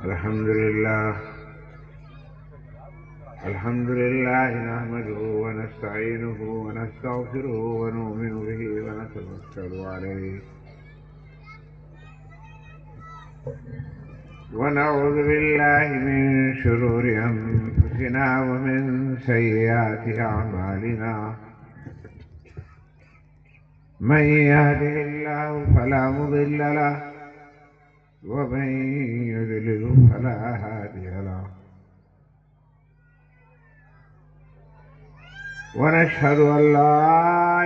الحمد لله نحمده ونستعينه ونستغفره ونؤمن به ونتوكل عليه ونعوذ بالله من شرور أنفسنا ومن سيئات أعمالنا من يهده الله فلا مضل له ومن يضلل فلا هادي له ونشهد أن لا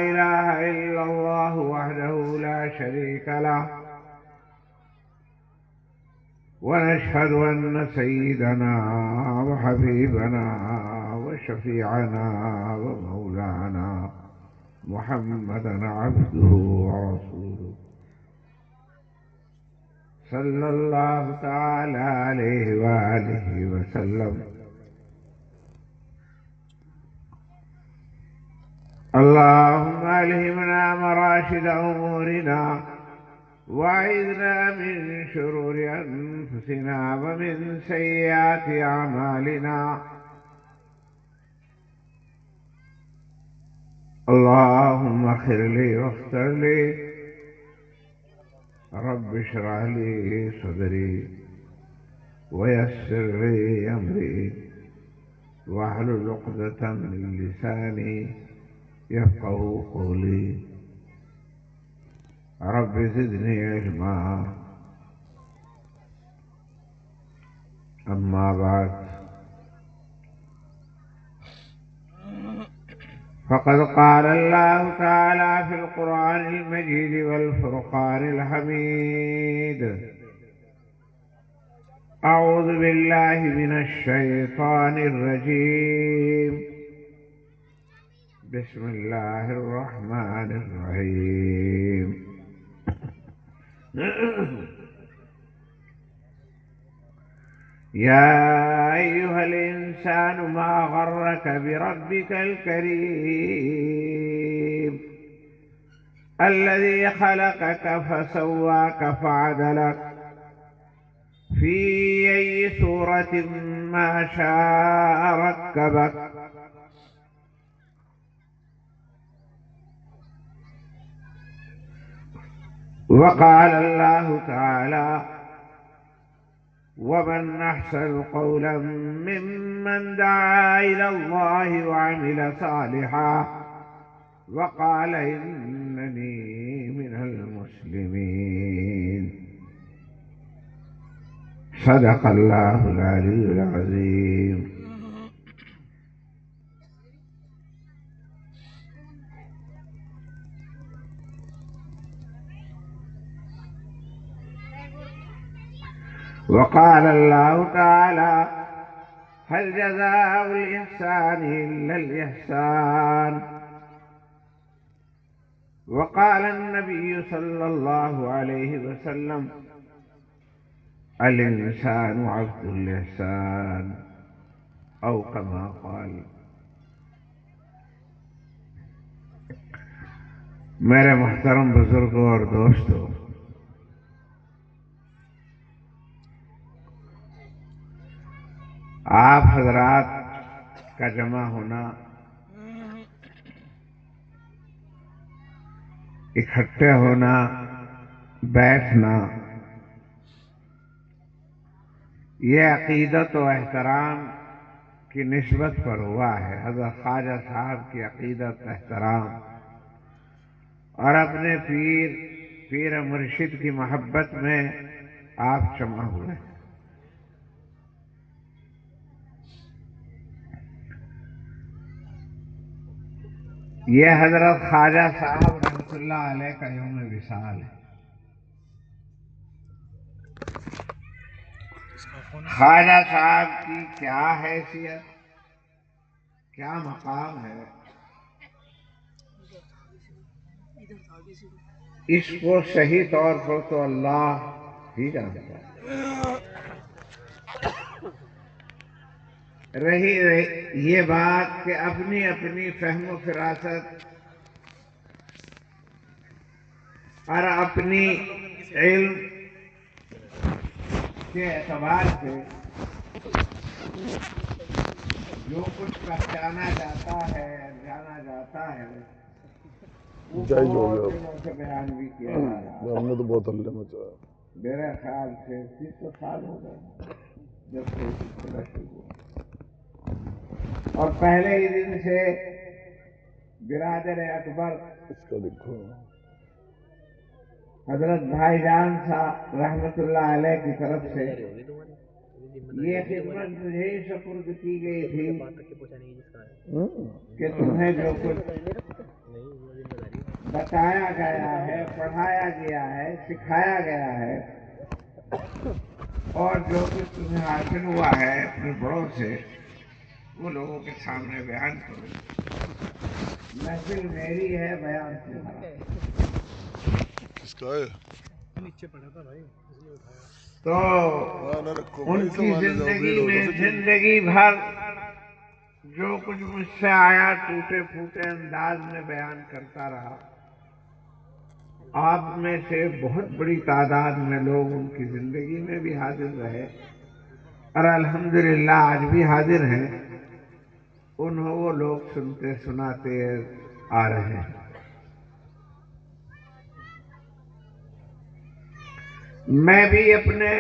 إله إلا الله وحده لا شريك له ونشهد أن سيدنا وحبيبنا وشفيعنا ومولانا محمدا عبده ورسوله صلى الله تعالى عليه وآله وسلم. اللهم ألهمنا مراشد أمورنا وأعذنا من شرور أنفسنا ومن سيئات أعمالنا. اللهم اغفر لي واغفر لي رب اشرح لي صدري ويسر لي أمري واحلل عقدة من لساني يفقهوا قولي. رب زدني علما. أما بعد فقد قال الله تعالى في القرآن المجيد والفرقان الحميد: أعوذ بالله من الشيطان الرجيم. بسم الله الرحمن الرحيم. يا أيها الإنسان ما غرك بربك الكريم الذي خلقك فسواك فعدلك في أي صورة ما شاء ركبك. وقال الله تعالى: ومن أحسن قولا ممن دعا إلى الله وعمل صالحا وقال إنني من المسلمين. صدق الله العلي العظيم. وقال الله تعالى: هل جزاء الإحسان إلا الإحسان. وقال النبي صلى الله عليه وسلم: الإنسان عبد الإحسان، أو كما قال. میرے محترم بزرگوں اور دوستوں، آپ حضرات کا جمع ہونا، اکٹھے ہونا، بیٹھنا، یہ عقیدت و احترام کی نسبت پر ہوا ہے. حضرت خواجہ صاحب کی عقیدت، احترام اور اپنے پیر مرشد کی محبت میں آپ جمع ہوئے. یہ حضرت خواجہ صاحب رحمۃ اللہ علیہ کا یوم وصال ہے. خواجہ صاحب کی کیا حیثیت، کیا مقام ہے، اس کو صحیح طور پر تو اللہ ہی جانتا ہے. رہی یہ بات کہ اپنی اپنی فہم و فراست اور اپنی علم کے اعتبار سے جو کچھ پہچانا جاتا ہے جانا جاتا ہے وہ بہت دنوں سے بیان بھی کیا جا رہا ہے. ہم نے تو بہت ہلے مچایا. میرے خیال سے 30 سال ہو گئے جب سے سلسلہ شروع ہوا، اور پہلے ہی دن سے برادر اکبر اس کا دیکھو حضرت بھائی جان صاحب رحمت اللہ علیہ کی طرف سے یہ خدمت مجھے ہی سپرد کی گئی تھی کہ تمہیں جو کچھ بتایا گیا ہے، پڑھایا گیا ہے، سکھایا گیا ہے، اور جو کچھ تمہیں حاصل ہوا ہے اپنے بڑوں سے، وہ لوگوں کے سامنے بیان کرو. محفل میری ہے، بیان تمہارا. کس کا ہے؟ تو ان کی زندگی میں زندگی بھر جو کچھ مجھ سے آیا ٹوٹے پھوٹے انداز میں بیان کرتا رہا. آپ میں سے بہت بڑی تعداد میں لوگ ان کی زندگی میں بھی حاضر رہے اور الحمدللہ آج بھی حاضر ہیں. انہیں وہ لوگ سنتے سناتے آ رہے ہیں. میں بھی اپنے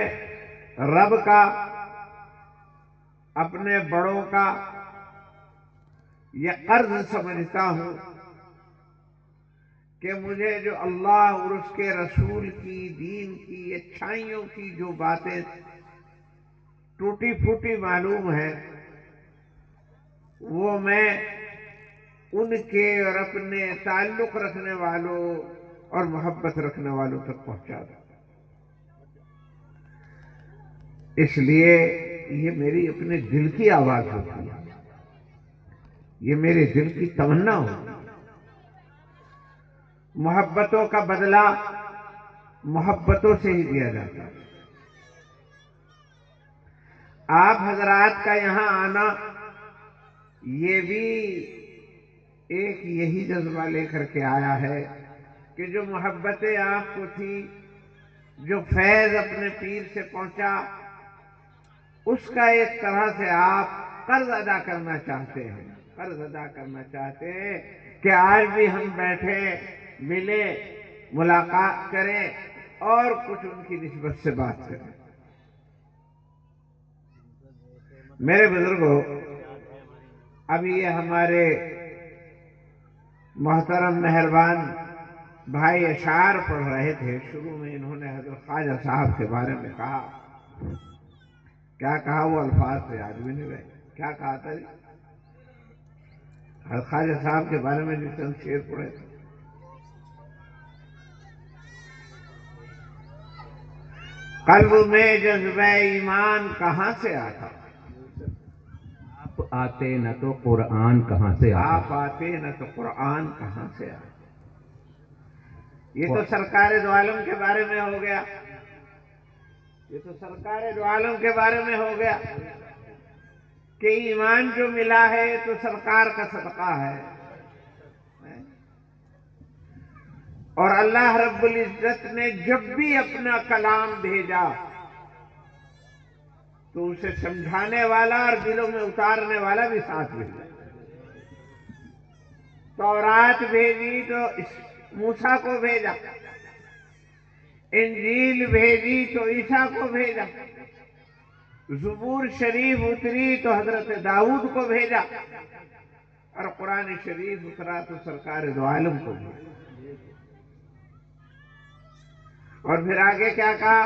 رب کا، اپنے بڑوں کا یہ قرض سمجھتا ہوں کہ مجھے جو اللہ اور اس کے رسول کی، دین کی، اچھائیوں کی جو باتیں ٹوٹی پھوٹی معلوم ہیں، وہ میں ان کے اور اپنے تعلق رکھنے والوں اور محبت رکھنے والوں تک پہنچا دوں. اس لیے یہ میری اپنے دل کی آواز ہوتی ہے، یہ میرے دل کی تمنا ہوتی ہے. محبتوں کا بدلہ محبتوں سے ہی دیا جاتا ہے. آپ حضرات کا یہاں آنا یہ بھی ایک یہی جذبہ لے کر کے آیا ہے کہ جو محبتیں آپ کو تھی، جو فیض اپنے پیر سے پہنچا، اس کا ایک طرح سے آپ قرض ادا کرنا چاہتے ہیں. قرض ادا کرنا چاہتے ہیں کہ آج بھی ہم بیٹھے ملے، ملاقات کریں اور کچھ ان کی نسبت سے بات کریں. میرے بزرگوں، ابھی یہ ہمارے محترم مہربان بھائی اشعار پڑھ رہے تھے. شروع میں انہوں نے حضرت خواجہ صاحب کے بارے میں کہا. کیا کہا وہ الفاظ تو یاد بھی نہیں رہے. کیا کہا تھا جی؟ حضرت خواجہ صاحب کے بارے میں جو چند شعر پڑھے تھے. قلب میں جذبہ ایمان کہاں سے آتا؟ آپ آتے نہ تو قرآن کہاں سے آتا؟ آپ آتے نہ تو قرآن کہاں سے آتا؟ یہ تو سرکار دو عالم کے بارے میں ہو گیا. یہ تو سرکار دو عالم کے بارے میں ہو گیا کہ ایمان جو ملا ہے تو سرکار کا صدقہ ہے. اور اللہ رب العزت نے جب بھی اپنا کلام بھیجا تو اسے سمجھانے والا اور دلوں میں اتارنے والا بھی ساتھ بھیجا. تورات بھیجی تو موسیٰ کو بھیجا، انجیل بھیجی تو عیسیٰ کو بھیجا، زبور شریف اتری تو حضرت داؤد کو بھیجا، اور قرآن شریف اترا تو سرکار دو عالم کو بھیجا. اور پھر آگے کیا کہا؟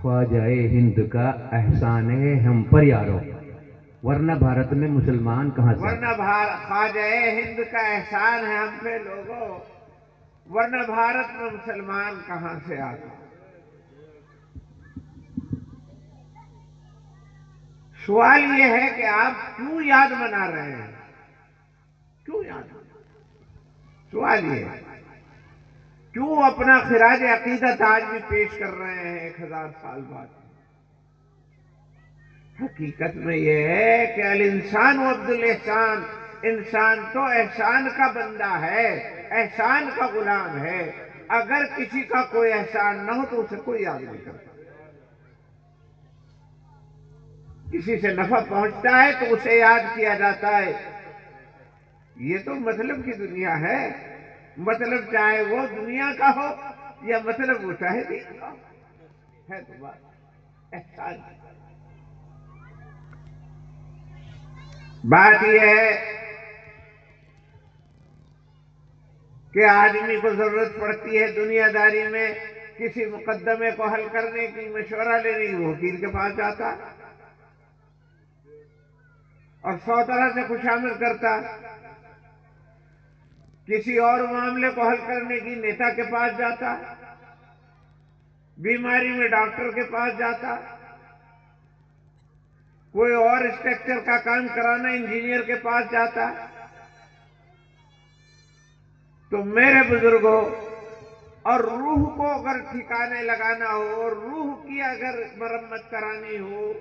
خواجہ ہند کا احسان ہے ہم پر یارو، ورنہ بھارت میں مسلمان کہاں سے؟ ورنہ خواجہ ہند کا احسان ہے ہم پہ لوگوں، ورنہ بھارت میں مسلمان کہاں سے آتا. سوال یہ ہے کہ آپ کیوں یاد منا رہے ہیں؟ کیوں یاد منا؟ سوال یہ ہے کیوں اپنا خراج عقیدت آج بھی پیش کر رہے ہیں 1000 سال بعد؟ حقیقت میں یہ ہے کہ الانسان و عبد الاحسان، انسان تو احسان کا بندہ ہے، احسان کا غلام ہے. اگر کسی کا کوئی احسان نہ ہو تو اسے کوئی یاد نہیں کرتا. کسی سے نفع پہنچتا ہے تو اسے یاد کیا جاتا ہے. یہ تو مطلب کی دنیا ہے. مطلب چاہے وہ دنیا کا ہو یا مطلب وہ چاہے دین کا ہے تو بات احسان کی. بات یہ ہے کہ آدمی کو ضرورت پڑتی ہے دنیا داری میں کسی مقدمے کو حل کرنے کی، مشورہ لینے کی، وکیل کے پاس جاتا اور 100 طرح سے خوشامد کرتا. کسی اور معاملے کو حل کرنے کی نیتا کے پاس جاتا، بیماری میں ڈاکٹر کے پاس جاتا، کوئی اور اسٹرکچر کا کام کرانا انجینئر کے پاس جاتا. تو میرے بزرگوں، اور روح کو اگر ٹھکانے لگانا ہو اور روح کی اگر مرمت کرانی ہو،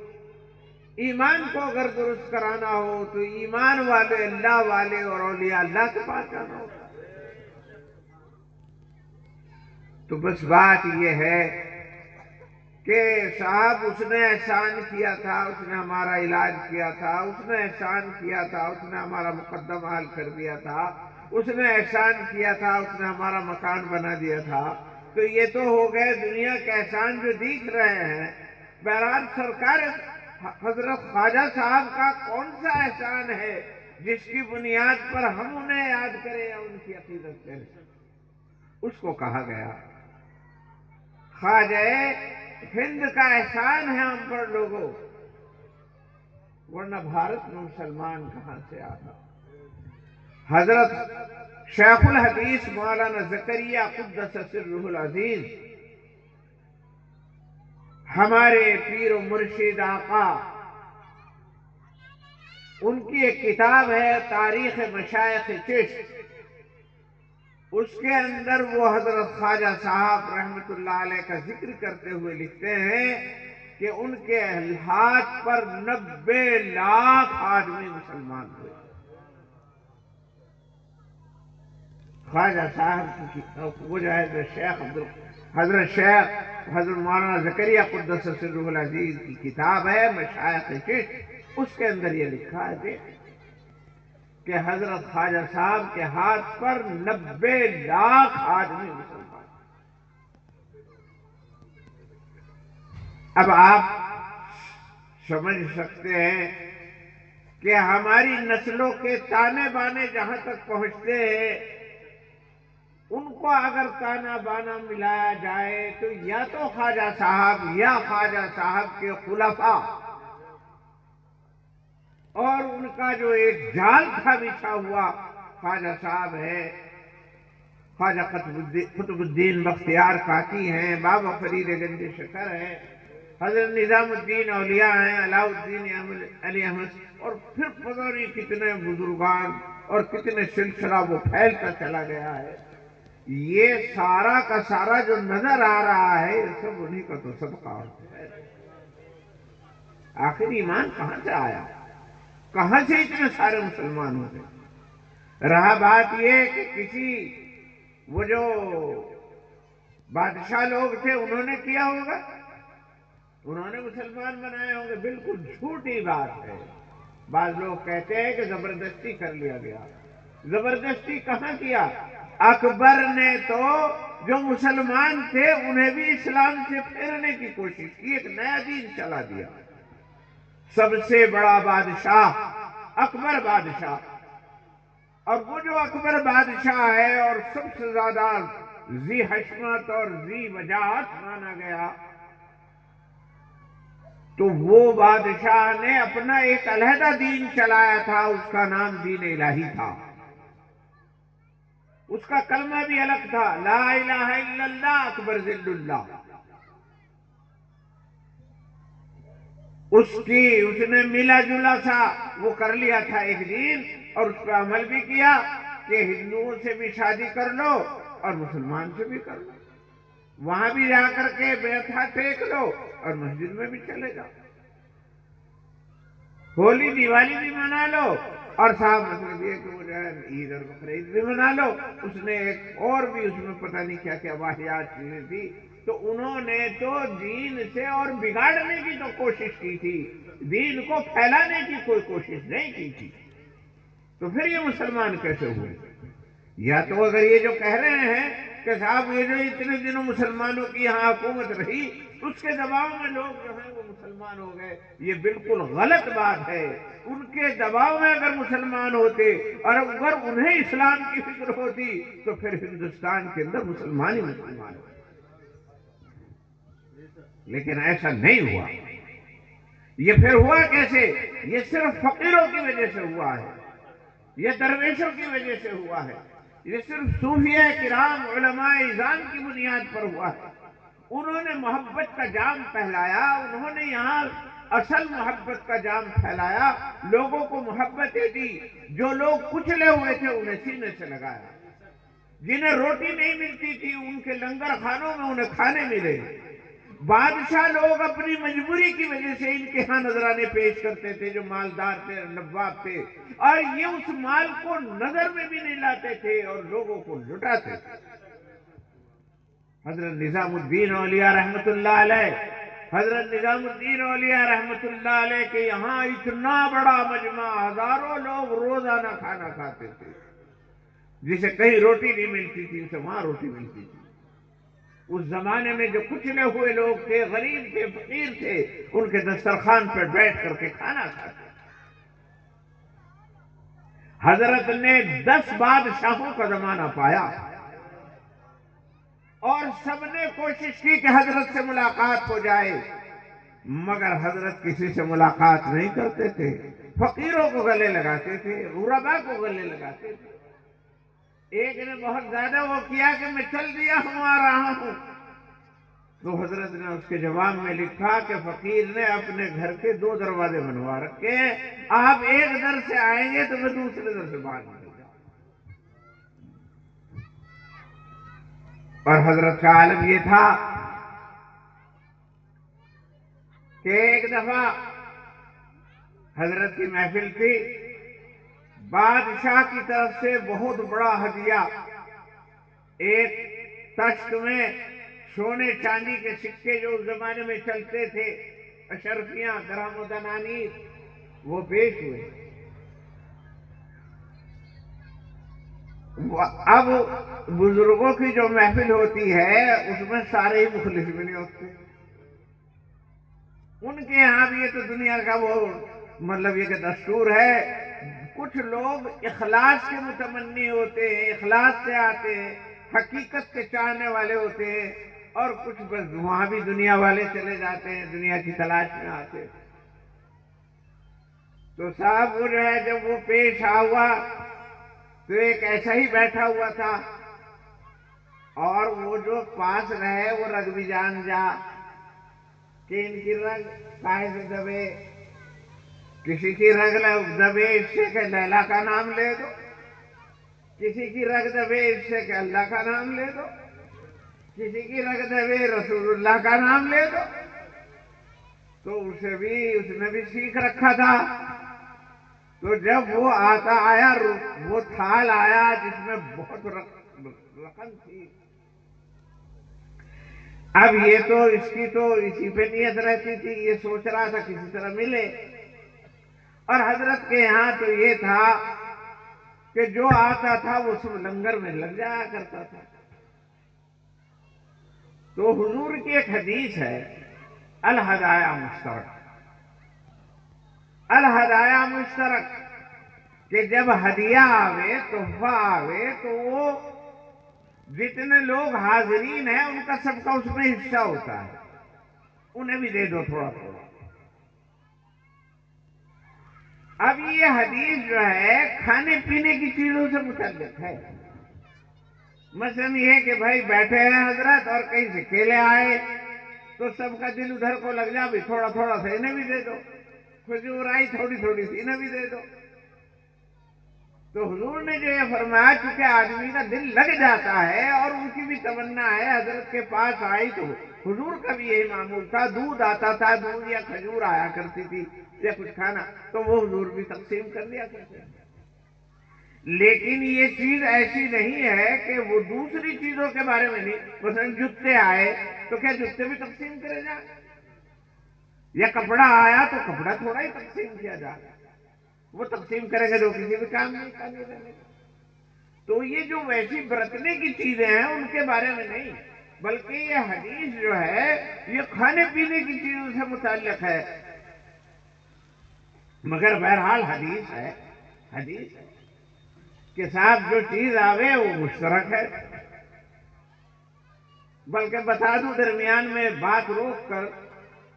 ایمان کو اگر درست کرانا ہو تو ایمان والے، اللہ والے اور اولیاء اللہ کے پاس جانا ہوتا. تو بس بات یہ ہے کہ صاحب اس نے احسان کیا تھا، اس نے ہمارا علاج کیا تھا، اس نے احسان کیا تھا، اس نے ہمارا مقدمہ حل کر دیا تھا، اس نے احسان کیا تھا، اس نے ہمارا مکان بنا دیا تھا. تو یہ تو ہو گئے دنیا کے احسان جو دیکھ رہے ہیں. بہرحال سرکار حضرت خواجہ صاحب کا کون سا احسان ہے جس کی بنیاد پر ہم انہیں یاد کریں یا ان کی عقیدت کریں؟ اس کو کہا گیا خواجہ ہند کا احسان ہے ہم پر لوگوں، ورنہ بھارت میں مسلمان کہاں سے آتا. حضرت شیخ الحدیث مولانا زکریا قدس سرہ العزیز، ہمارے پیر و مرشد آقا، ان کی ایک کتاب ہے تاریخ مشائخ چشت. اس کے اندر وہ حضرت خواجہ صاحب رحمت اللہ علیہ کا ذکر کرتے ہوئے لکھتے ہیں کہ ان کے ہاتھ پر 90 لاکھ آدمی مسلمان ہوئے. خواجہ صاحب کی وہ جو ہے حضرت شیخ حضرت مولانا زکریا قدس سرہ العزیز کی کتاب ہے مشائخ چشت. اس کے اندر یہ لکھا ہے دیکھ کہ حضرت خواجہ صاحب کے ہاتھ پر 90 لاکھ آدمی مسلمان. اب آپ سمجھ سکتے ہیں کہ ہماری نسلوں کے تانے بانے جہاں تک پہنچتے ہیں، ان کو اگر تانا بانا ملایا جائے تو یا تو خواجہ صاحب یا خواجہ صاحب کے خلفاء اور ان کا جو ایک جال تھا بچھا ہوا خواجہ صاحب ہے، خواجہ قطب الدین بختیار کاکی ہیں، بابا فرید گنج شکر ہے، حضرت نظام الدین اولیاء ہیں، علاء الدین علی احمد، اور پھر پتہ نہیں کتنے بزرگان اور کتنے سلسلہ وہ پھیلتا چلا گیا ہے. یہ سارا کا سارا جو نظر آ رہا ہے یہ سب انہی کا تو صدقہ ہے. آخر ایمان کہاں سے آیا؟ کہاں سے اتنے سارے مسلمان ہو گئے؟ رہا بات یہ کہ کسی وہ جو بادشاہ لوگ تھے انہوں نے کیا ہوگا، انہوں نے مسلمان بنائے ہوں گے. بالکل جھوٹی بات ہے. بعض لوگ کہتے ہیں کہ زبردستی کر لیا گیا. زبردستی کہاں کیا؟ اکبر نے تو جو مسلمان تھے انہیں بھی اسلام سے پھیرنے کی کوشش کی، ایک نیا دین چلا دیا. سب سے بڑا بادشاہ اکبر بادشاہ، اور وہ جو اکبر بادشاہ ہے اور سب سے زیادہ ذی حشمت اور ذی وجاہت مانا گیا، تو وہ بادشاہ نے اپنا ایک علیحدہ دین چلایا تھا. اس کا نام دین الہی تھا. اس کا کلمہ بھی الگ تھا، لا الہ الا اللہ اکبر ذل اللہ. اس نے ملا جلا سا وہ کر لیا تھا ایک دین، اور اس پہ عمل بھی کیا کہ ہندوؤں سے بھی شادی کر لو اور مسلمان سے بھی کر لو، وہاں بھی جا کر کے بیٹھا ٹیک لو اور مسجد میں بھی چلے جاؤ، ہولی دیوالی بھی منا لو، اور صاحب مطلب یہ کہ وہ جو ہے عید اور بقرعید بھی منا لو. اس نے ایک اور بھی اس میں پتہ نہیں کیا کیا واحیات چیزیں تھی. تو تو انہوں نے تو دین سے اور بگاڑنے کی تو کوشش کی تھی، دین کو پھیلانے کی کوئی کوشش نہیں کی تھی، تو پھر یہ مسلمان کیسے ہوئے؟ یا تو اگر یہ جو کہہ رہے ہیں کہ صاحب یہ جو اتنے دنوں مسلمانوں کی یہاں حکومت رہی اس کے دباؤ میں لوگ جو ہیں وہ مسلمان ہو گئے، یہ بالکل غلط بات ہے۔ ان کے دباؤ میں اگر مسلمان ہوتے اور اگر انہیں اسلام کی فکر ہوتی تو پھر ہندوستان کے اندر مسلمان ہی مسلمان ہوتے، لیکن ایسا نہیں ہوا۔ یہ پھر ہوا کیسے؟ یہ صرف فقیروں کی وجہ سے ہوا ہے، یہ درویشوں کی وجہ سے ہوا ہے، یہ صرف صوفیہ کرام علماء اذان کی بنیاد پر ہوا ہے۔ انہوں نے محبت کا جام پھیلایا، انہوں نے یہاں اصل محبت کا جام پھیلایا، لوگوں کو محبتیں دی، جو لوگ کچلے ہوئے تھے انہیں سینے سے لگایا، جنہیں روٹی نہیں ملتی تھی ان کے لنگر خانوں میں انہیں کھانے ملے، بادشاہ لوگ اپنی مجبوری کی وجہ سے ان کے ہاں نذرانے پیش کرتے تھے جو مالدار تھے، نواب تھے، اور یہ اس مال کو نظر میں بھی نہیں لاتے تھے اور لوگوں کو لٹاتے تھے۔ حضرت نظام الدین اولیاء رحمت اللہ علیہ، حضرت نظام الدین اولیاء رحمت اللہ علیہ کے یہاں اتنا بڑا مجمع، ہزاروں لوگ روزانہ کھانا کھاتے تھے، جسے کہیں روٹی نہیں ملتی تھی اسے وہاں روٹی ملتی تھی۔ اس زمانے میں جو کچلے ہوئے لوگ تھے، غریب تھے، فقیر تھے، ان کے دسترخوان پر بیٹھ کر کے کھانا کھاتے تھے۔ حضرت نے 10 بادشاہوں کا زمانہ پایا اور سب نے کوشش کی کہ حضرت سے ملاقات ہو جائے، مگر حضرت کسی سے ملاقات نہیں کرتے تھے، فقیروں کو گلے لگاتے تھے، غرباء کو گلے لگاتے تھے۔ ایک نے بہت زیادہ وہ کیا کہ میں چل دیا ہوں، آ رہا ہوں، تو حضرت نے اس کے جواب میں لکھا کہ فقیر نے اپنے گھر کے 2 دروازے بنوا رکھے ہیں، آپ ایک در سے آئیں گے تو میں دوسرے در سے باہر نکل جاؤں۔ اور حضرت کا عالم یہ تھا کہ ایک دفعہ حضرت کی محفل تھی، بادشاہ کی طرف سے بہت بڑا ہدیہ، ایک تشت میں سونے چاندی کے سکے جو اس زمانے میں چلتے تھے، اشرفیاں، درہم و دنانیر، وہ پیش ہوئے۔ اب بزرگوں کی جو محفل ہوتی ہے اس میں سارے ہی مخلص بھی نہیں ہوتے، ان کے یہاں بھی یہ تو دنیا کا وہ مطلب یہ کہ دستور ہے، کچھ لوگ اخلاص کے متمنی ہوتے ہیں، اخلاص سے آتے ہیں، حقیقت کے چاہنے والے ہوتے ہیں، اور کچھ بس وہاں بھی دنیا والے چلے جاتے ہیں، دنیا کی تلاش میں آتے ہیں۔ تو صاحب وہ جو ہے جب وہ پیش ہوا تو ایک ایسا ہی بیٹھا ہوا تھا، اور وہ جو پاس رہے وہ رگ بھی جان جا کہ ان کی رگ کاہے سے دبے، کسی کی رگ دبے اس سے کہ لیلا کا نام لے دو، کسی کی رگ دبے اس سے کہ اللہ کا نام لے دو، کسی کی رگ دبے رسول اللہ کا نام لے دو۔ تو اس نے بھی سیکھ رکھا تھا۔ تو جب وہ آیا وہ تھال آیا جس میں بہت رقم تھی، اب یہ تو اس کی تو اسی پہ نیت رہتی تھی، یہ سوچ رہا تھا کسی طرح ملے، اور حضرت کے یہاں تو یہ تھا کہ جو آتا تھا وہ سب لنگر میں لگ جایا کرتا تھا۔ تو حضور کی ایک حدیث ہے، الہدایا مشترک، الہدایا مشترک، کہ جب ہدیہ آوے، تحفہ آوے، تو وہ جتنے لوگ حاضرین ہیں ان کا سب کا اس میں حصہ ہوتا ہے، انہیں بھی دے دو تھوڑا تھوڑا۔ اب یہ حدیث جو ہے کھانے پینے کی چیزوں سے متعلق ہے، مثلا یہ کہ بھائی بیٹھے ہیں حضرت اور کہیں سے کیلے آئے تو سب کا دل ادھر کو لگ جا بھی تھوڑا تھوڑا سا انہیں بھی دے دو، کھجور آئی تھوڑی تھوڑی سی انہیں بھی دے دو۔ تو حضور نے جو یہ فرمایا چونکہ آدمی کا دل لگ جاتا ہے اور ان کی بھی تمنا ہے، حضرت کے پاس آئی تو حضور کا بھی یہی معمول تھا، دودھ آتا تھا، دودھ یا کھجور آیا کرتی تھی یا کچھ کھانا، تو وہ حضور بھی تقسیم کر دیا کرتے تھے۔ لیکن یہ چیز ایسی نہیں ہے کہ وہ دوسری چیزوں کے بارے میں نہیں. مثلا جوتے آئے تو کیا جوتے بھی تقسیم کرے جائیں؟ یا کپڑا آیا تو کپڑا تھوڑا ہی تقسیم کیا جائے؟ وہ تقسیم کریں گے تو کسی بھی کام نہیں کرنے رہنے کا. تو یہ جو ویسی برتنے کی چیزیں ہیں ان کے بارے میں نہیں، بلکہ یہ حدیث جو ہے یہ کھانے پینے کی چیزوں سے متعلق ہے. مگر بہرحال حدیث ہے کہ صاحب جو چیز آوے وہ مشترک ہے. بلکہ بتا دوں درمیان میں بات روک کر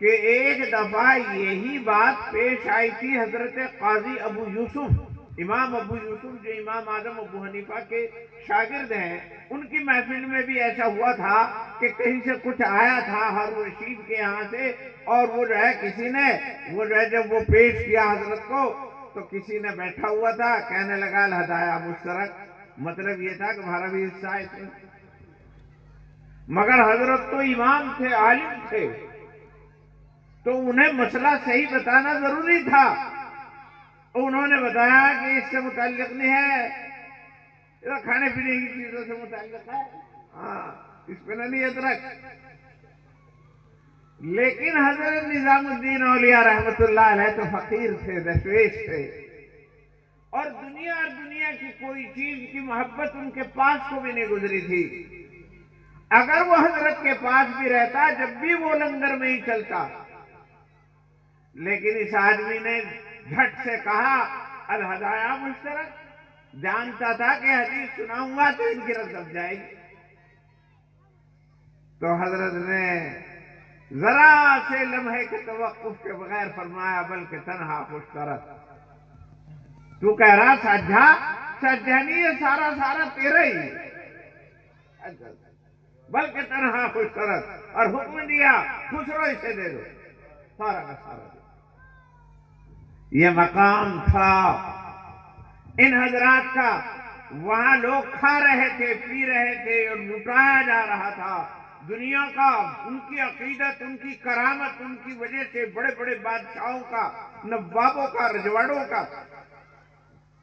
کہ ایک دفعہ یہی بات پیش آئی تھی حضرت قاضی ابو یوسف، امام ابو یوسف جو امام اعظم ابو حنیفہ کے شاگرد ہیں، ان کی محفل میں بھی ایسا ہوا تھا کہ کہیں سے کچھ آیا تھا ہارون رشید کے یہاں سے، اور وہ جو ہے کسی نے وہ جو ہے جب وہ پیش کیا حضرت کو تو کسی نے بیٹھا ہوا تھا کہنے لگا الہدایا مشترک. مطلب یہ تھا کہ ہمارا بھی حصہ ہے اس میں. مگر حضرت تو امام تھے، عالم تھے، تو انہیں مسئلہ صحیح بتانا ضروری تھا. انہوں نے بتایا کہ اس سے متعلق نہیں ہے، یہ کھانے پینے کی چیزوں سے متعلق ہے، ہاں اس پہ نہیں ادرک. لیکن حضرت نظام الدین اولیاء رحمت اللہ علیہ تو فقیر تھے، درویش تھے، اور دنیا کی کوئی چیز کی محبت ان کے پاس کو بھی نہیں گزری تھی. اگر وہ حضرت کے پاس بھی رہتا جب بھی وہ لنگر میں ہی چلتا. لیکن اس آدمی نے جھٹ سے کہا الہدایا مشترک. جانتا تھا کہ حدیث سناؤں گا تو ان کی رد دب جائے گی. تو حضرت نے ذرا سے لمحے کے توقف کے بغیر فرمایا بلکہ تنہا مشترک. تو کہہ رہا سجھا نہیں، یہ سارا تیرا ہی ہے، بلکہ تنہا مشترک. اور حکم دیا خسرو اسے دے دو، سارا کا سارا دے. یہ مقام تھا ان حضرات کا. وہاں لوگ کھا رہے تھے، پی رہے تھے اور لٹایا جا رہا تھا. دنیا کا ان کی عقیدت، ان کی کرامت، ان کی وجہ سے بڑے بڑے بادشاہوں کا، نوابوں کا، رجواڑوں کا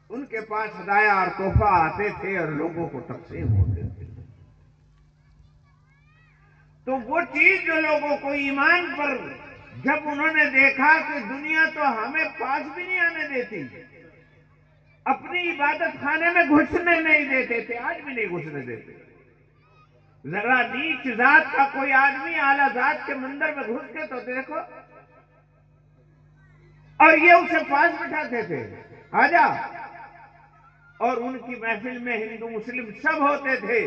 ان کے پاس ہدایہ اور تحفہ آتے تھے اور لوگوں کو تقسیم ہوتے تھے. تو وہ چیز جو لوگوں کو ایمان پر جب انہوں نے دیکھا کہ دنیا تو ہمیں پاس بھی نہیں آنے دیتی، اپنی عبادت خانے میں گھسنے نہیں دیتے تھے، آج بھی نہیں گھسنے دیتے. ذرا نیچ ذات کا کوئی آدمی اعلی ذات کے مندر میں گھس کے تو دیکھو، اور یہ اسے پاس بٹھاتے تھے آجا. اور ان کی محفل میں ہندو مسلم سب ہوتے تھے.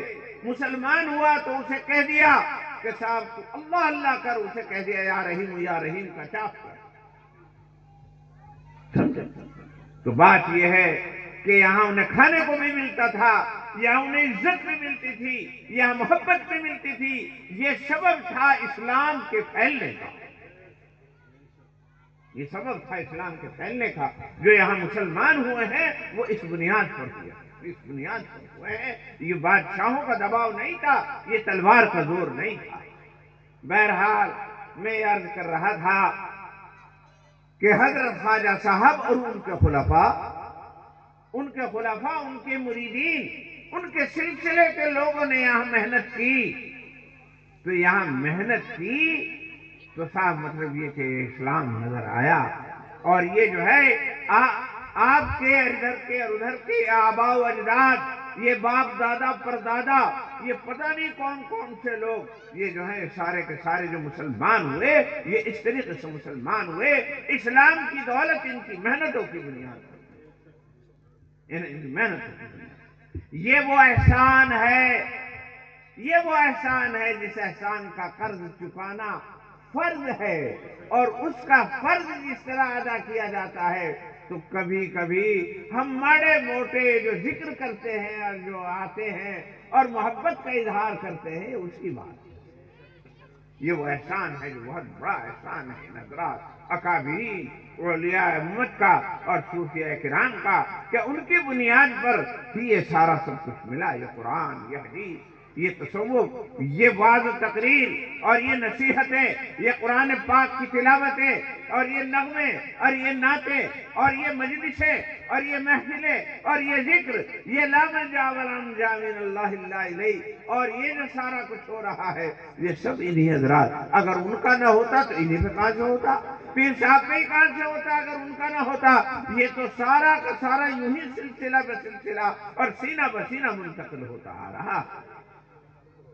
مسلمان ہوا تو اسے کہہ دیا کہ صاحب تو اللہ اللہ کر، اسے کہہ دیا یا رحیم کا چاپ کر. سمجھے؟ تو بات یہ ہے کہ یہاں انہیں کھانے کو بھی ملتا تھا، یہاں انہیں عزت بھی ملتی تھی، یہاں محبت بھی ملتی تھی. یہ سبب تھا اسلام کے پھیلنے کا، یہ سبب تھا اسلام کے پھیلنے کا. جو یہاں مسلمان ہوئے ہیں وہ اس بنیاد پر ہوئے ہیں، اس بنیاد پر ہوئے ہیں. یہ بادشاہوں کا دباؤ نہیں تھا، یہ تلوار کا زور نہیں تھا. بہرحال میں عرض کر رہا تھا کہ حضرت خواجہ صاحب اور ان کے خلفاء، ان کے مریدین، ان کے سلسلے کے لوگوں نے یہاں محنت کی. تو یہاں محنت کی تو صاحب مطلب یہ کہ اسلام نظر آیا. اور یہ جو ہے آپ کے ادھر کے اور ادھر کے آباء و اجداد، یہ باپ دادا پر دادا، یہ پتہ نہیں کون کون سے لوگ، یہ جو ہے سارے کے سارے جو مسلمان ہوئے یہ اس طریقے سے مسلمان ہوئے اسلام کی دولت ان کی محنتوں کی بنیاد پر. ان کی محنتوں کی بنیاد. یہ وہ احسان ہے جس احسان کا قرض چکانا فرض ہے. اور اس کا فرض جس طرح ادا کیا جاتا ہے تو کبھی کبھی ہم ماڑے موٹے جو ذکر کرتے ہیں اور جو آتے ہیں اور محبت کا اظہار کرتے ہیں اس کی بات. یہ وہ احسان ہے جو بہت بڑا احسان ہے ان حضرات اکابرین اولیاء امت کا اور صوفیاء کرام کا، کہ ان کی بنیاد پر ہی یہ سارا سب کچھ ملا. یہ قرآن، یہ حدیث، یہ تصوف، یہ واعظ و تقریر اور یہ نصیحت ہے، یہ قرآن پاک کی تلاوت ہے اور یہ نغمے اور یہ نعتیں اور یہ مجلسیں اور یہ محفلیں اور یہ ذکر، یہ لا ملجا ولا منجا من اللہ الا الیہ، اور یہ جو سارا کچھ ہو رہا ہے یہ سب انہی حضرات، اگر ان کا نہ ہوتا تو انہی پہ کہاں سے ہوتا، پیر صاحب پہ ہی کہاں سے ہوتا اگر ان کا نہ ہوتا؟ یہ تو سارا کا سارا یوں ہی سلسلہ بہ سلسلہ اور سینہ بہ سینہ منتقل ہوتا آ رہا۔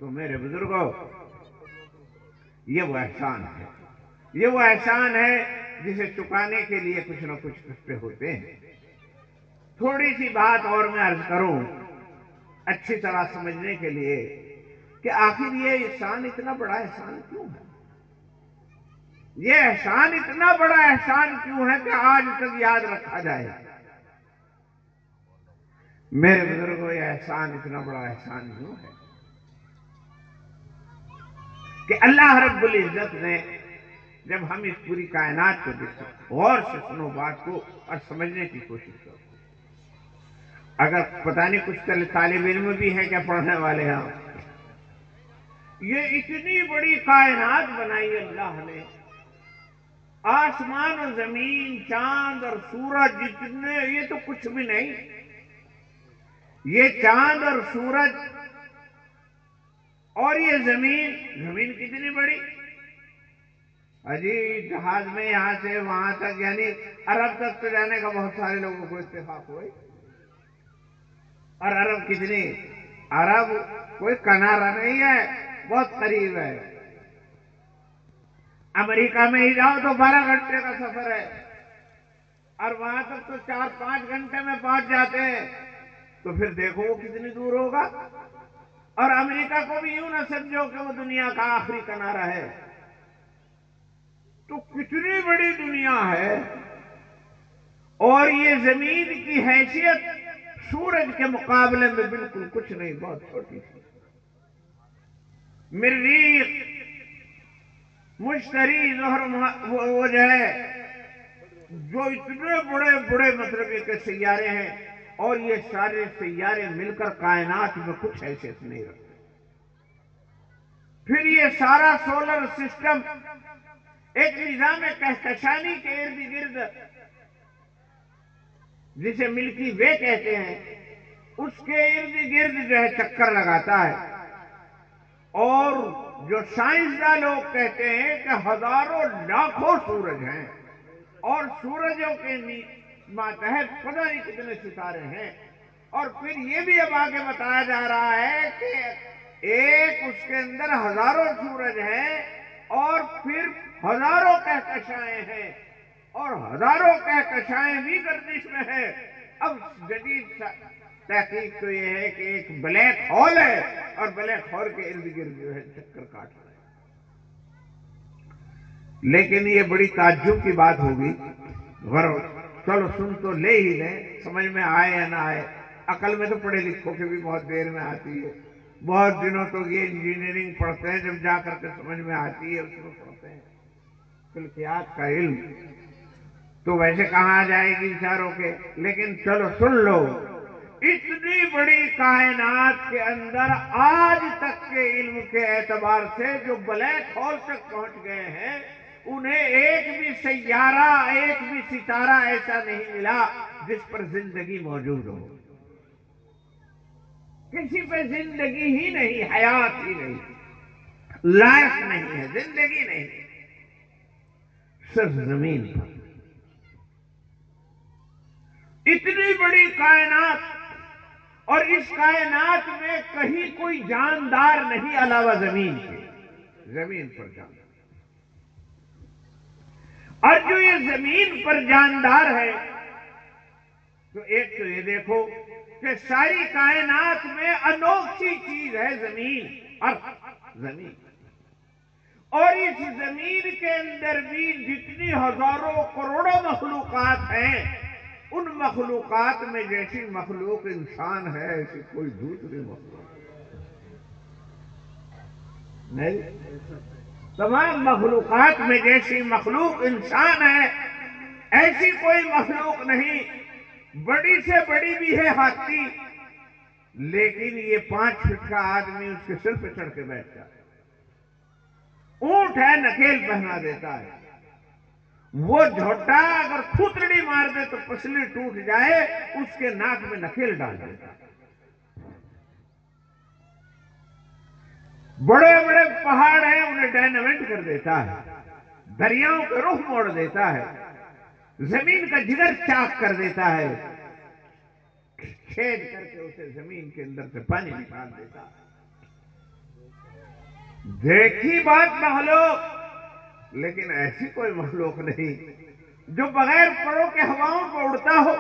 تو میرے بزرگوں، یہ وہ احسان ہے، یہ وہ احسان ہے جسے چکانے کے لیے کچھ نہ کچھ کرتے ہوتے ہیں۔ تھوڑی سی بات اور میں عرض کروں اچھی طرح سمجھنے کے لیے کہ آخر یہ احسان اتنا بڑا احسان کیوں ہے؟ یہ احسان اتنا بڑا احسان کیوں ہے کہ آج تک یاد رکھا جائے؟ میرے بزرگوں، یہ احسان اتنا بڑا احسان کیوں ہے کہ اللہ رب العزت نے جب ہم اس پوری کائنات کو دیکھیں، غور سے سنو بات کو اور سمجھنے کی کوشش کرو۔ اگر پتہ نہیں کچھ طالب علم بھی ہے کیا پڑھنے والے ہیں، یہ اتنی بڑی کائنات بنائی اللہ نے، آسمان و زمین، چاند اور سورج، جتنے، یہ تو کچھ بھی نہیں۔ یہ چاند اور سورج اور یہ زمین، زمین کتنی بڑی، اجی جہاز میں یہاں سے وہاں تک، یعنی عرب تک تو جانے کا بہت سارے لوگوں کو اتفاق ہوئی۔ اور عرب کتنی، عرب کوئی کنارہ نہیں ہے، بہت قریب ہے۔ امریکہ میں ہی جاؤ تو 12 گھنٹے کا سفر ہے، اور وہاں تک تو 4-5 گھنٹے میں پہنچ جاتے ہیں، تو پھر دیکھو وہ کتنی دور ہوگا۔ اور امریکہ کو بھی یوں نہ سمجھو کہ وہ دنیا کا آخری کنارہ ہے، تو کتنی بڑی دنیا ہے۔ اور یہ زمین کی حیثیت سورج کے مقابلے میں بالکل کچھ نہیں، بہت چھوٹی سی۔ مریخ، مشتری، زہر، وہ جو ہے، جو اتنے بڑے بڑے مطلب کے سیارے ہیں، اور یہ سارے سیارے مل کر کائنات میں کچھ حیثیت نہیں رکھتے۔ پھر یہ سارا سولر سسٹم ایک نظام کہکشانی کے ارد گرد، جسے ملکی وے کہتے ہیں، اس کے ارد گرد جو ہے چکر لگاتا ہے۔ اور جو سائنسداں لوگ کہتے ہیں کہ ہزاروں لاکھوں سورج ہیں، اور سورجوں کے ماتحت پتہ نہیں کتنے ستارے ہیں۔ اور پھر یہ بھی اب آگے بتایا جا رہا ہے کہ ایک اس کے اندر ہزاروں سورج ہیں، اور پھر ہزاروں کہکشائیں ہیں، اور ہزاروں کہکشائیں بھی گردش میں ہیں۔ اب جدید تحقیق تو یہ ہے کہ ایک بلیک ہول ہے، اور بلیک ہول کے ارد گرد جو ہے چکر کاٹ رہے ہیں۔ لیکن یہ بڑی تعجب کی بات ہوگی، چلو سن تو لے ہی لیں، سمجھ میں آئے یا نہ آئے، عقل میں تو پڑھے لکھوں کے بھی بہت دیر میں آتی ہے، بہت دنوں تو یہ انجینئرنگ پڑھتے ہیں، جب جا کر کے سمجھ میں آتی ہے، اس میں پڑھتے ہیں فلکیات کا علم، تو ویسے کہاں آ جائے گی بیچاروں کے۔ لیکن چلو سن لو، اتنی بڑی کائنات کے اندر آج تک کے علم کے اعتبار سے جو بلیک ہول تک پہنچ گئے ہیں، انہیں ایک بھی سیارہ، ایک بھی ستارہ ایسا نہیں ملا جس پر زندگی موجود ہو۔ کسی پہ زندگی ہی نہیں، حیات ہی نہیں، لائف نہیں ہے، زندگی نہیں، صرف زمین پر۔ اتنی بڑی کائنات، اور اس کائنات میں کہیں کوئی جاندار نہیں علاوہ زمین کے، زمین پر جاندار۔ اور جو یہ زمین پر جاندار ہے، تو ایک تو یہ دیکھو کہ ساری کائنات میں انوکھی چیز ہے زمین، زمین۔ اور اس زمین کے اندر بھی جتنی ہزاروں کروڑوں مخلوقات ہیں، ان مخلوقات میں جیسی مخلوق انسان ہے، ایسی کوئی دوسری مخلوق نہیں۔ تمام مخلوقات میں جیسی مخلوق انسان ہے، ایسی کوئی مخلوق نہیں۔ بڑی سے بڑی بھی ہے ہاتھی، لیکن یہ 5 فٹ کا آدمی اس کے سر پہ چڑھ کے بیٹھتا ہے. اونٹ ہے نکیل پہنا دیتا ہے. وہ جھوٹا اگر تھوتڑی مار دے تو پسلی ٹوٹ جائے, اس کے ناک میں نکیل ڈال دیتا ہے. بڑے بڑے پہاڑ ہیں انہیں ڈائنامائٹ کر دیتا ہے. دریاؤں کا رخ موڑ دیتا ہے. زمین کا جگر چاک کر دیتا ہے. چھید کر کے اسے زمین کے اندر سے پانی نکال دیتا ہے. دیکھی بات مخلوق, لیکن ایسی کوئی مخلوق نہیں جو بغیر پروں کے ہواؤں کو اڑتا ہو,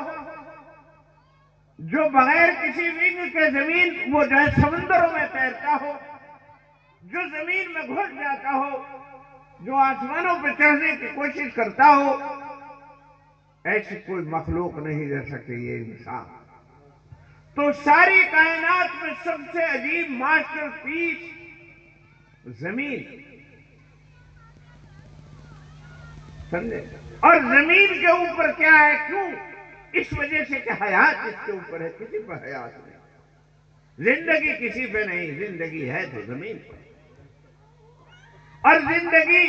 جو بغیر کسی ونگ کے زمین وہ جو ہے سمندروں میں تیرتا ہو, جو زمین میں گھس جاتا ہو, جو آسمانوں پہ چڑھنے کی کوشش کرتا ہو. ایسی کوئی مخلوق نہیں جیسا کہ یہ انسان. تو ساری کائنات میں سب سے عجیب ماسٹر پیس زمین, سمجھے؟ اور زمین کے اوپر کیا ہے؟ کیوں؟ اس وجہ سے کہ حیات اس کے اوپر ہے, کسی پر حیات نہیں. زندگی کسی پہ نہیں, زندگی ہے تو زمین پر. اور زندگی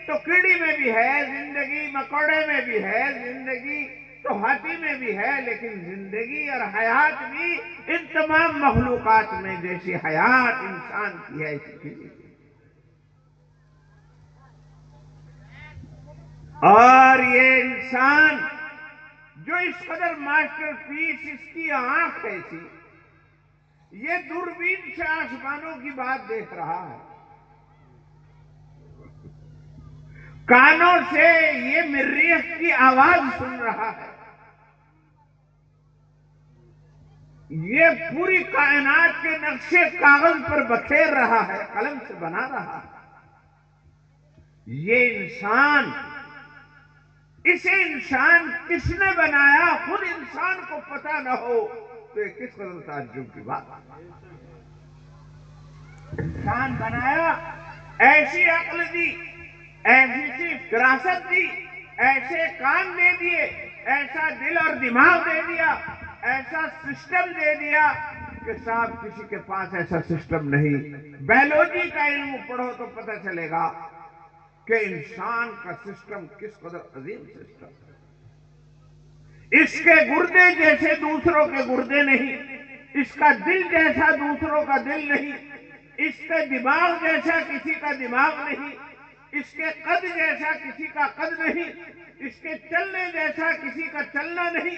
تو کیڑی میں بھی ہے, زندگی مکوڑے میں بھی ہے, زندگی تو ہاتھی میں بھی ہے, لیکن زندگی اور حیات بھی ان تمام مخلوقات میں جیسی حیات انسان کی ہے ایسی کسی کی. اور یہ انسان جو اس قدر ماسٹر پیس, اس کی آنکھ ایسی, یہ دوربین سے آسمانوں کی بات دیکھ رہا ہے, کانوں سے یہ مریخ کی آواز سن رہا ہے, یہ پوری کائنات کے نقشے کاغذ پر بکھیر رہا ہے, قلم سے بنا رہا ہے. یہ انسان, اسے انسان کس نے بنایا خود انسان کو پتا نہ ہو تو یہ کس قدر تعجب کی بات. انسان بنایا, ایسی عقل دی, ایسی فراست دی, ایسے کان دے دیے, ایسا دل اور دماغ دے دیا, ایسا سسٹم دے دیا کہ صاحب کسی کے پاس ایسا سسٹم نہیں. بایولوجی کا علم پڑھو تو پتہ چلے گا کہ انسان کا سسٹم کس قدر عظیم سسٹم ہے. اس کے گردے جیسے دوسروں کے گردے نہیں, اس کا دل جیسا دوسروں کا دل نہیں, اس کے دماغ جیسا کسی کا دماغ نہیں, اس کے قد جیسا کسی کا قد نہیں, اس کے چلنے جیسا کسی کا چلنا نہیں,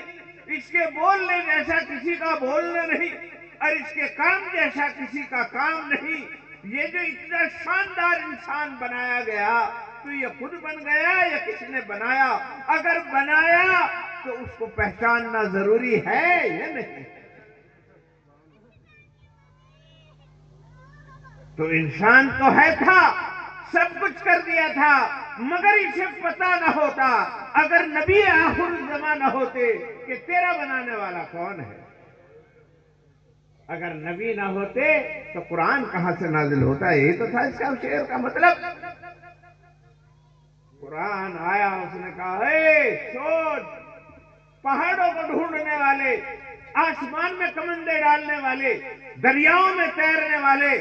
اس کے بولنے جیسا کسی کا بولنا نہیں, اور اس کے کام جیسا کسی کا کام نہیں. یہ جو اتنا شاندار انسان بنایا گیا تو یہ خود بن گیا یا کسی نے بنایا؟ اگر بنایا تو اس کو پہچاننا ضروری ہے یا نہیں؟ تو انسان تو ہے تھا, سب کچھ کر دیا تھا, مگر اسے پتا نہ ہوتا اگر نبی آخر الزمان نہ ہوتے کہ تیرا بنانے والا کون ہے. اگر نبی نہ ہوتے تو قرآن کہاں سے نازل ہوتا؟ یہی تو تھا اس کا شعر کا مطلب. قرآن آیا, اس نے کہا اے سوچ, پہاڑوں کو ڈھونڈنے والے, آسمان میں کمندے ڈالنے والے, دریاؤں میں تیرنے والے,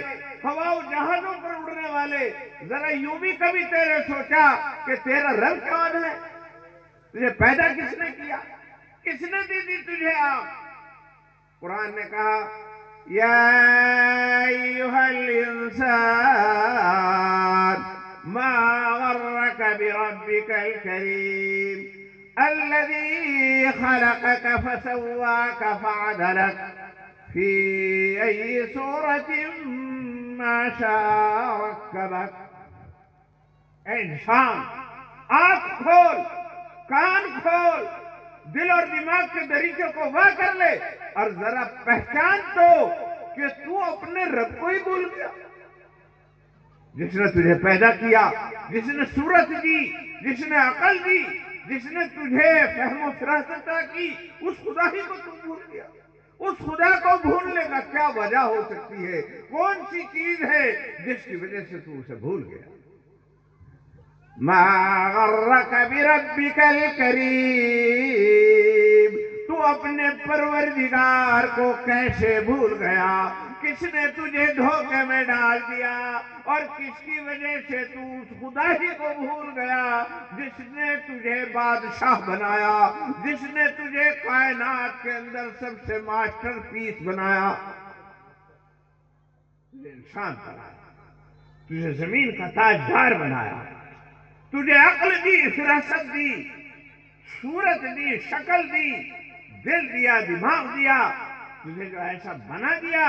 ہواؤں جہازوں پر اڑنے والے, ذرا یوں بھی کبھی تیرے سوچا کہ تیرا رب کون ہے؟ تجھے پیدا کس نے کیا؟ کس نے دی تجھے آنکھ؟ قرآن نے کہا یا ایھا الانسان ما غرک بربک الکریم الذی خلقک فسواک فعدلک فی ای صورت ما شاء رکبک. اے انسان, آنکھ کھول, کان کھول, دل اور دماغ کے دریچوں کو وا کر لے اور ذرا پہچان تو کہ تو اپنے رب کو ہی بھول گیا, جس نے تجھے پیدا کیا, جس نے صورت دی, جس نے عقل دی, جس نے تجھے فہم و فراست عطا کی, اس خدا ہی کو تو بھول گیا. اس خدا کو بھولنے کا کیا وجہ ہو سکتی ہے؟ کون سی چیز ہے جس کی وجہ سے تو اسے بھول گیا؟ ما غرک بربک الکریم, تو اپنے پروردگار کو کیسے بھول گیا؟ کس نے تجھے دھوکے میں ڈال دیا؟ اور کس کی وجہ سے تو اس خدا ہی کو بھول گیا جس نے تجھے بادشاہ بنایا، جس نے تجھے کائنات کے اندر سب سے ماسٹر پیس بنایا، تجھے انسان بنایا، تجھے زمین کا تاجدار بنایا، تجھے عقل دی، فراست دی، صورت دی، شکل دی، دل دیا، دماغ دیا، تجھے جو ایسا بنا دیا،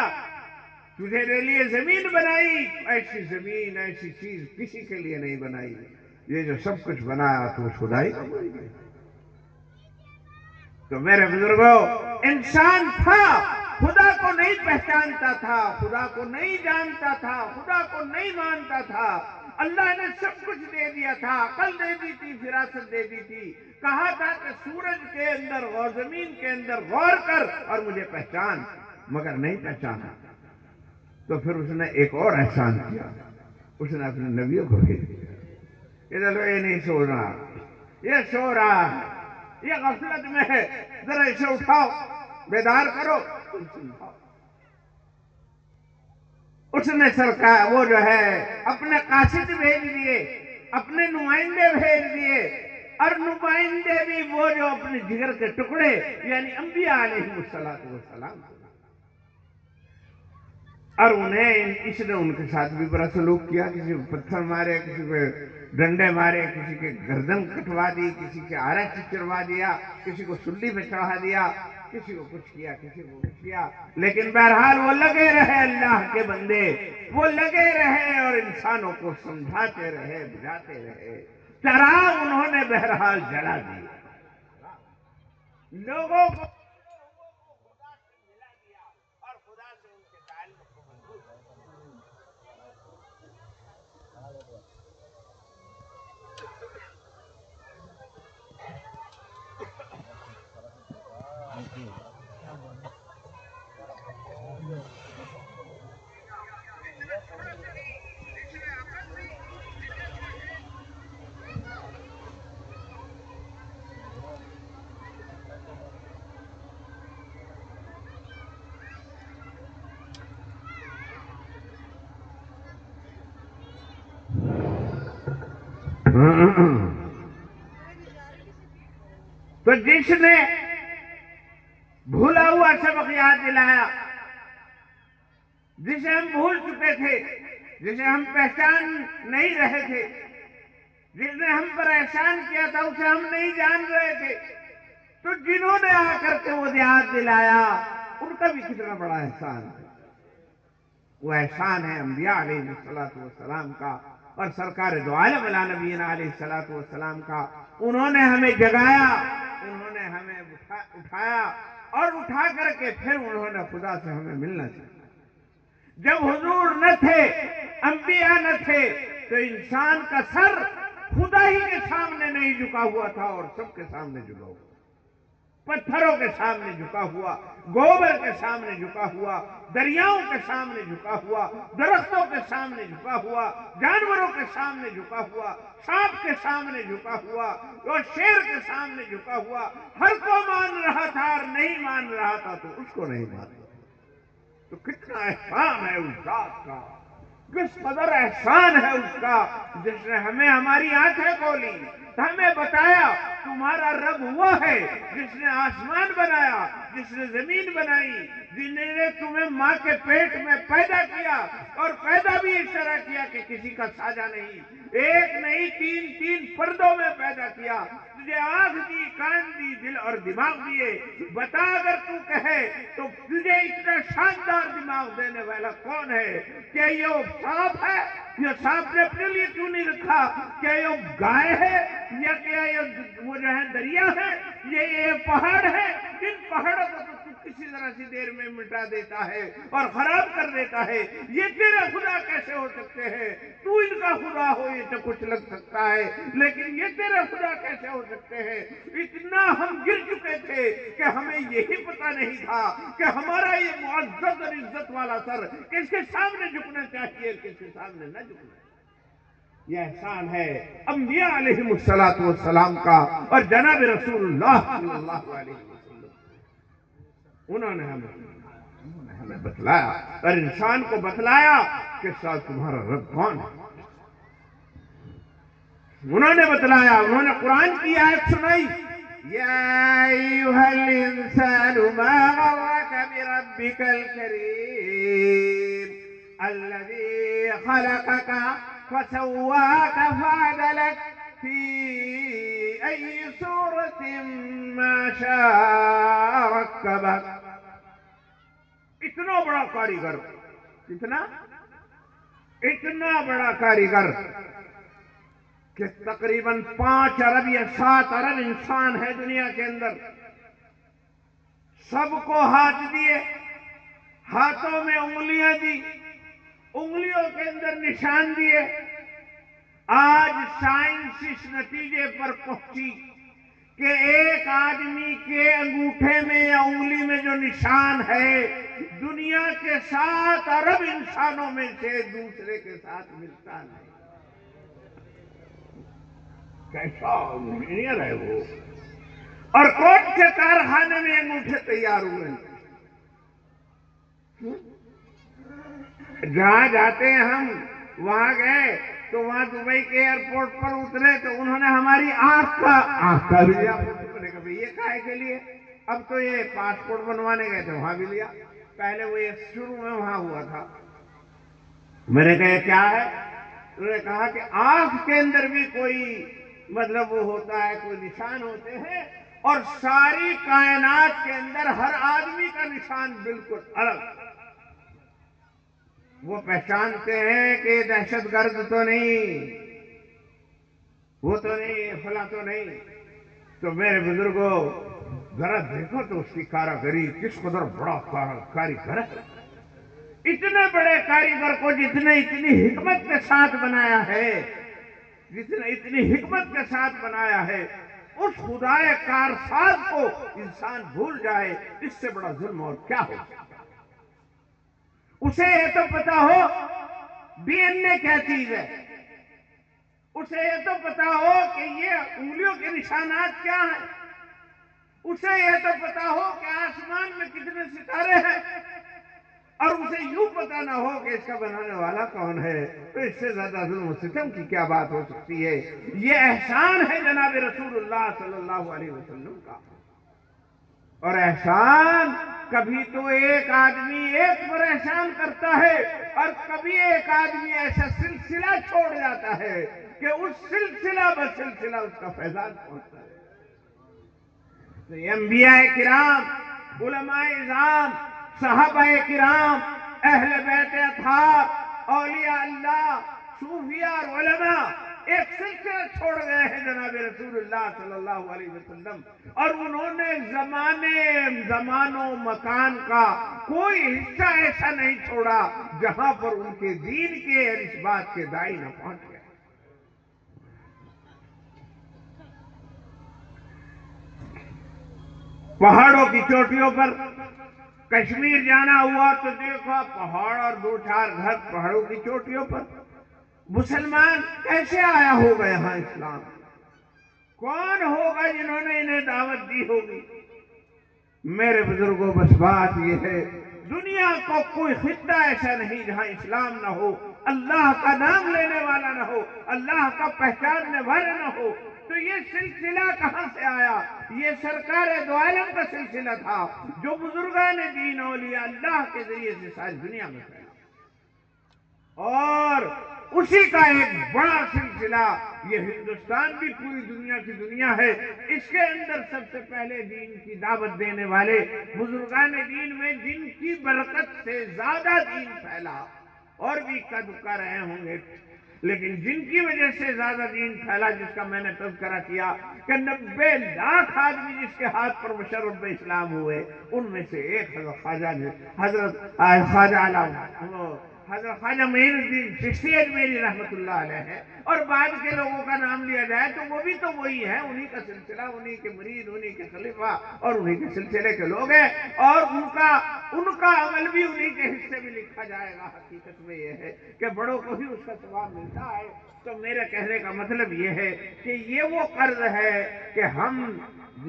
تجھے لیے زمین بنائی، ایسی زمین ایسی چیز کسی کے لیے نہیں بنائی۔ یہ جو سب کچھ بنایا تو اس خدائی کو بھول گئے۔ تو میرے بزرگوں، انسان تھا، خدا کو نہیں پہچانتا تھا، خدا کو نہیں جانتا تھا، خدا کو نہیں مانتا تھا۔ اللہ نے سب کچھ دے دیا تھا، عقل دے دی تھی، فراست دے دی تھی، کہا تھا کہ سورج کے اندر اور زمین کے اندر غور کر اور مجھے پہچان، مگر نہیں پہچانا۔ تو پھر اس نے ایک اور احسان کیا، اس نے اپنے نبیوں کو بھیج دیا کہ چلو یہ نہیں سو رہا، یہ سو رہا ہے، یہ غفلت میں ہے، ذرا اسے اٹھاؤ، بیدار کرو، تم سمجھاؤ۔ اس نے سرکار وہ جو ہے اپنے قاصد بھیج دیے، اپنے نمائندے بھیج دیے، اور نمائندے بھی وہ جو اپنے جگر کے ٹکڑے یعنی انبیاء علیہ السلام کو، اور انہیں اس نے ان کے ساتھ بھی برا سلوک کیا، کسی کو پتھر مارے، کسی کو ڈنڈے مارے، کسی کے گردن کٹوا دی، کسی کے آرا چروا دیا، کسی کو سلی پہ چڑھا دیا، کسی کو کچھ کیا، کسی کو کچھ کیا، لیکن بہرحال وہ لگے رہے اللہ کے بندے، وہ لگے رہے اور انسانوں کو سمجھاتے رہے، بجھاتے رہے، چراغ انہوں نے بہرحال جلا دیے، لوگوں کو تو جس نے بھولا ہوا سبق یاد دلایا، جسے ہم بھول چکے تھے، جسے ہم پہچان نہیں رہے تھے، جس نے ہم پر احسان کیا تھا اسے ہم نہیں جان رہے تھے، تو جنہوں نے آ کر کے وہ یاد دلایا ان کا بھی کتنا بڑا احسان ہے۔ وہ احسان ہے انبیاء علیہ السلام کا اور سرکار دو عالم علی نبینا علیہ السلام کا۔ انہوں نے ہمیں جگایا، انہوں نے ہمیں اٹھایا، اور اٹھا کر کے پھر انہوں نے خدا سے ہمیں ملنا چاہا۔ جب حضور نہ تھے، انبیاء نہ تھے، تو انسان کا سر خدا ہی کے سامنے نہیں جھکا ہوا تھا اور سب کے سامنے جھکا ہوا، پتھروں کے سامنے جھکا ہوا، گوبر کے سامنے جھکا ہوا، دریاؤں کے سامنے جھکا ہوا، درختوں کے سامنے جھکا ہوا، جانوروں کے سامنے جھکا ہوا، سانپ کے سامنے جھکا ہوا اور شیر کے سامنے جھکا ہوا۔ ہر کو مان رہا تھا اور نہیں مان رہا تھا تو اس کو نہیں مانتا۔ تو کتنا احسان ہے اس ذات کا، کس قدر احسان ہے اس کا، جس نے ہمیں ہماری آنکھیں کھولی، ہمیں بتایا تمہارا رب وہ ہے جس نے آسمان بنایا، جس نے زمین بنائی، جس نے تمہیں ماں کے پیٹ میں پیدا کیا، اور پیدا بھی اس طرح کیا کہ کسی کا سایہ نہیں، ایک نہیں تین پردوں میں پیدا کیا، تجھے آنکھ دی، کان دی، دل اور دماغ دیے۔ بتا اگر تو کہے تو تجھے اتنا شاندار دماغ دینے والا کون ہے؟ کیا یہ سانپ ہے؟ یہ سانپ نے اپنے لیے کیوں نہیں رکھا؟ کیا یہ گائے ہے یا کیا یہ وہ جو ہے دریا ہے، یہ پہاڑ ہے؟ ان پہاڑوں کو تو کسی طرح سی دیر میں مٹا دیتا ہے اور خراب کر دیتا ہے، یہ تیرے خدا کیسے ہو سکتے ہیں؟ تو ان کا خدا ہو یہ تو کچھ لگ سکتا ہے، لیکن یہ تیرے خدا کیسے ہو سکتے ہیں؟ اتنا ہم گر چکے تھے کہ ہمیں یہی پتا نہیں تھا کہ ہمارا یہ معزز اور عزت والا سر کس کے سامنے جھکنا چاہیے، کس کے سامنے نہ جھکنا چاہیے۔ یہ احسان ہے انبیاء علیہ السلام کا اور جناب رسول اللہ صلی اللہ علیہ وسلم۔ انہوں نے ہمیں بتلایا، اور انسان کو بتلایا کہ ساتھ تمہارا رب کون ہے. انہوں نے بتلایا، انہوں نے قرآن کی آیت سنائی. یا ایھا الانسان ما غرک بربک الکریم الذی خلقک فسواک فعدلک فی ای صورت ما شاء رکبک. اتنا بڑا کاریگر، اتنا بڑا کاریگر کہ تقریباً 5 ارب یا 7 ارب انسان ہے دنیا کے اندر. سب کو ہاتھ دیے، ہاتھوں میں انگلیاں دی، انگلیوں کے اندر نشان دیے. آج سائنس اس نتیجے پر پہنچی کہ ایک آدمی کے انگوٹھے میں یا انگلی میں جو نشان ہے دنیا کے 7 ارب انسانوں میں سے دوسرے کے ساتھ ملتا نہیں. کیسا انجینئر ہے وہ، اور کون سے کارخانے میں انگوٹھے تیار ہوئے. جہاں جاتے ہیں ہم، وہاں گئے تو وہاں دبئی کے ایئرپورٹ پر اترے تو انہوں نے ہماری آنکھ کا بھی لیا. میں نے کہا بھئی یہ کائے کے لیے؟ اب تو یہ پاسپورٹ بنوانے گئے تھے وہاں بھی لیا. پہلے وہ یہ شروع میں وہاں ہوا تھا. میں نے کہا یہ کیا ہے؟ انہوں نے کہا کہ آنکھ کے اندر بھی کوئی مطلب وہ ہوتا ہے، کوئی نشان ہوتے ہیں، اور ساری کائنات کے اندر ہر آدمی کا نشان بالکل الگ. وہ پہچانتے ہیں کہ یہ دہشت گرد تو نہیں، وہ تو نہیں، فلاں تو نہیں. تو میرے بزرگوں ذرا دیکھو تو اس کی کاریگری کس قدر بڑا کاریگر ہے. اتنے بڑے کاریگر کو جتنے اتنی حکمت کے ساتھ بنایا ہے، اتنی حکمت کے ساتھ بنایا ہے، اس خدائے کارساز کو انسان بھول جائے، اس سے بڑا ظلم اور کیا ہو سکتا ہے. اسے یہ تو پتا ہو ڈی این اے کیا چیز ہے، اسے یہ تو پتا ہو کہ یہ انگلیوں کے نشانات کیا ہیں، اسے یہ تو پتا ہو کہ آسمان میں کتنے ستارے ہیں، اور اسے یوں پتا نہ ہو کہ اس کا بنانے والا کون ہے. تو اس سے زیادہ ظلم و ستم کی کیا بات ہو سکتی ہے. یہ احسان ہے جناب رسول اللہ صلی اللہ علیہ وسلم کا. اور احسان کبھی تو ایک آدمی ایک پر احسان کرتا ہے، اور کبھی ایک آدمی ایسا سلسلہ چھوڑ جاتا ہے کہ اس سلسلہ بسلسلہ اس کا فیضان پہنچتا ہے. تو یہ انبیاء کرام، علماء اعظام، صحابہ کرام، اہل بیت اطہار، اولیاء اللہ، صوفیاء اور علماء ایک سلسلہ چھوڑ گئے ہیں جناب رسول اللہ صلی اللہ علیہ وسلم. اور انہوں نے زمان و مکان کا کوئی حصہ ایسا نہیں چھوڑا جہاں پر ان کے دین کے اور اس بات کے داعی نہ پہنچ گئے. پہاڑوں کی چوٹیوں پر کشمیر جانا ہوا تو دیکھا پہاڑ اور 2-4 گھر پہاڑوں کی چوٹیوں پر. مسلمان کیسے آیا ہوگا یہاں اسلام؟ کون ہوگا جنہوں نے انہیں دعوت دی ہوگی؟ میرے بزرگوں بس بات یہ ہے، دنیا کو کوئی خطہ ایسا نہیں جہاں اسلام نہ ہو، اللہ کا نام لینے والا نہ ہو، اللہ کا پہچاننے والے نہ ہو. تو یہ سلسلہ کہاں سے آیا؟ یہ سرکار دو عالم کا سلسلہ تھا جو بزرگان دین اولیاء اللہ کے ذریعے سے ساری دنیا میں پھیلا، اور اسی کا ایک بڑا سلسلہ یہ ہندوستان بھی پوری دنیا کی دنیا ہے. اس کے اندر سب سے پہلے دین کی دعوت دینے والے بزرگان دین میں جن کی برکت سے زیادہ دین پھیلا، اور بھی کدکا رہے ہوں گے، لیکن جن کی وجہ سے زیادہ دین پھیلا، جس کا میں نے تذکرہ کیا کہ 90 لاکھ آدمی جس کے ہاتھ پر مشرف اسلام ہوئے، ان میں سے ایک حضرت خواجہ معین الدین چشتی اجمیری رحمت اللہ علیہ ہے. اور بعد کے لوگوں کا نام لیا جائے تو وہ بھی تو وہی ہے، انہی کا سلسلہ، انہی کے مرید، انہی کے خلیفہ اور انہی کے سلسلے کے لوگ ہیں، اور ان کا عمل بھی انہی کے حصے میں لکھا جائے گا. حقیقت میں یہ ہے کہ بڑوں کو ہی اس کا ثواب ملتا ہے. تو میرے کہنے کا مطلب یہ ہے کہ یہ وہ قرض ہے کہ ہم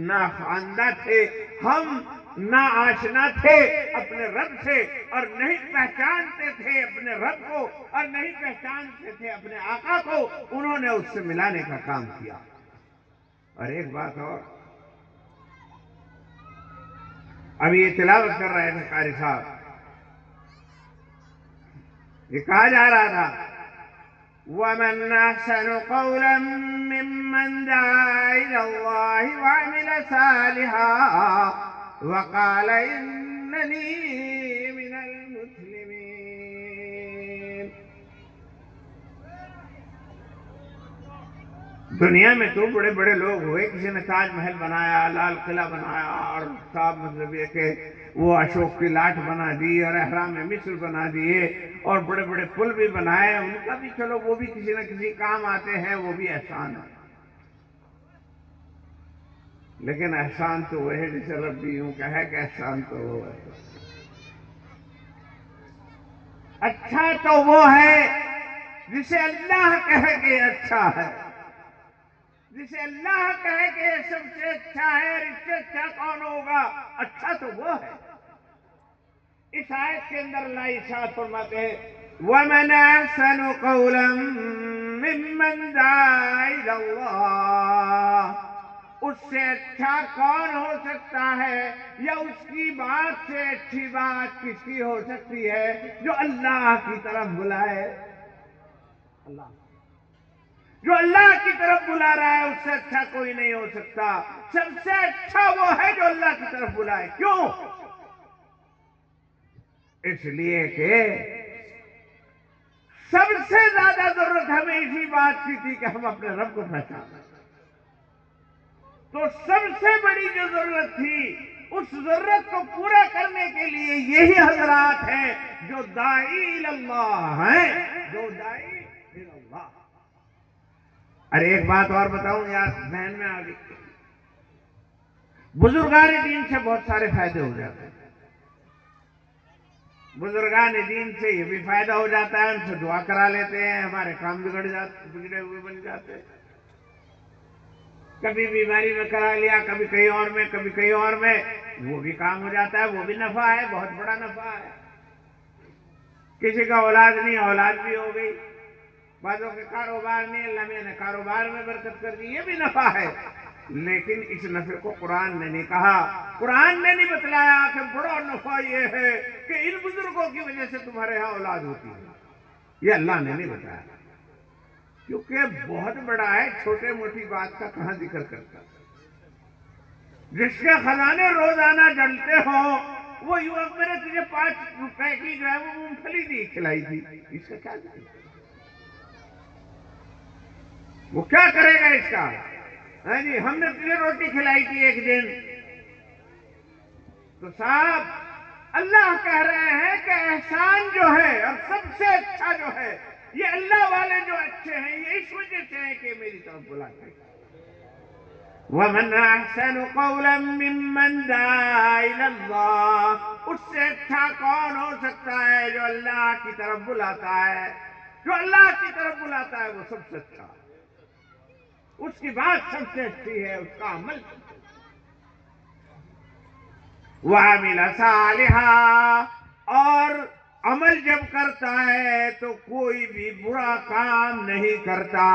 ناخواندہ تھے، ہم نہ آشنا تھے اپنے رب سے اور نہیں پہچانتے تھے اپنے رب کو اور نہیں پہچانتے تھے اپنے آقا کو، انہوں نے اس سے ملانے کا کام کیا۔ اور ایک بات اور، ابھی یہ تلاوت کر رہے تھے قاری صاحب، یہ کہا جا رہا تھا وَمَنْ أَحْسَنُ قَوْلًا مِّمَّنْ دَعَا إِلَى اللَّهِ وَعَمِلَ صَالِحًا وَقَالَ إِنَّنِي مِنَ الْمُسْلِمِينَ۔ دنیا میں تو بڑے بڑے لوگ ہوئے، کسی نے تاج محل بنایا، لال قلعہ بنایا، اور صاحب مطلب یہ کہ وہ اشوک کی لاٹ بنا دی اور اہرام مصر بنا دیے اور بڑے بڑے پل بھی بنائے، ان کا بھی چلو وہ بھی کسی نہ کسی کام آتے ہیں، وہ بھی احسان ہے۔ لیکن احسان تو وہ ہے جسے رب بھی یوں کہے کہ احسان تو وہ ہے، اچھا تو وہ ہے جسے اللہ کہے کہ یہ اچھا ہے، جسے اللہ کہے کہ یہ سب سے اچھا ہے، اور اس سے اچھا کون ہوگا؟ اچھا تو وہ ہے۔ اس آیت کے اندر اللہ ارشاد فرماتے ہیں وَمَنْ أَحْسَنُ قَوْلًا مِّمَّنْ دَعَا إِلَى اللَّهِ، اس سے اچھا کون ہو سکتا ہے، یا اس کی بات سے اچھی بات کس کی ہو سکتی ہے جو اللہ کی طرف بلائے؟ اللہ جو اللہ کی طرف بلا رہا ہے، اس سے اچھا کوئی نہیں ہو سکتا۔ سب سے اچھا وہ ہے جو اللہ کی طرف بلائے۔ کیوں؟ اس لیے کہ سب سے زیادہ ضرورت ہمیں اسی بات کی تھی کہ ہم اپنے رب کو پہچانیں، تو سب سے بڑی جو ضرورت تھی، اس ضرورت کو پورا کرنے کے لیے یہی حضرات ہیں جو داعی اللہ ہیں، جو داعی اللہ۔ ارے ایک بات اور بتاؤں یار، ذہن میں آ گئی، بزرگان دین سے بہت سارے فائدے ہو جاتے ہیں۔ بزرگان دین سے یہ بھی فائدہ ہو جاتا ہے، ان سے دعا کرا لیتے ہیں، ہمارے کام بگڑے ہوئے بن جاتے ہیں۔ کبھی بیماری میں کرا لیا، کبھی کہیں اور میں، کبھی کہیں اور میں، وہ بھی کام ہو جاتا ہے، وہ بھی نفع ہے، بہت بڑا نفع ہے۔ کسی کا اولاد نہیں، اولاد بھی ہو گئی، بعضوں کے کاروبار نہیں، اللہ نے کاروبار میں برکت کر دی، یہ بھی نفع ہے۔ لیکن اس نفع کو قرآن نے نہیں کہا، قرآن نے نہیں بتلایا کہ بڑا نفع یہ ہے کہ ان بزرگوں کی وجہ سے تمہارے ہاں اولاد ہوتی ہے، یہ اللہ نے نہیں بتایا، کیونکہ بہت بڑا ہے، چھوٹے موٹی بات کا کہاں ذکر کرتا۔ جس کے خزانے روزانہ جلتے ہوں، وہ یوں میں نے تجھے 5 روپے کی جو ہے وہ مونگ پھلی دی کھلائی تھی، اس کا کیا ذکر کرتا؟ وہ کیا کرے گا اس کا؟ ہاں جی، ہم نے تجھے روٹی کھلائی تھی ایک دن، تو صاحب اللہ کہہ رہے ہیں کہ احسان جو ہے اور سب سے اچھا جو ہے، یہ اللہ والے جو اچھے ہیں، یہ اس وجہ سے ہے کہ میری طرف بلاتے ہیں۔ وَمَنْ أَحْسَنُ قَوْلًا مِّمَّنْ دَعَا إِلَى اللَّهِ، اس سے اچھا کون ہو سکتا ہے جو اللہ کی طرف بلاتا ہے؟ جو اللہ کی طرف بلاتا ہے وہ سب سے اچھا ہے، اس کی بات سب سے اچھی ہے، اس کا عمل سب سے اچھا۔ وَعَمِلَ صَالِحًا، اور عمل جب کرتا ہے تو کوئی بھی برا کام نہیں کرتا۔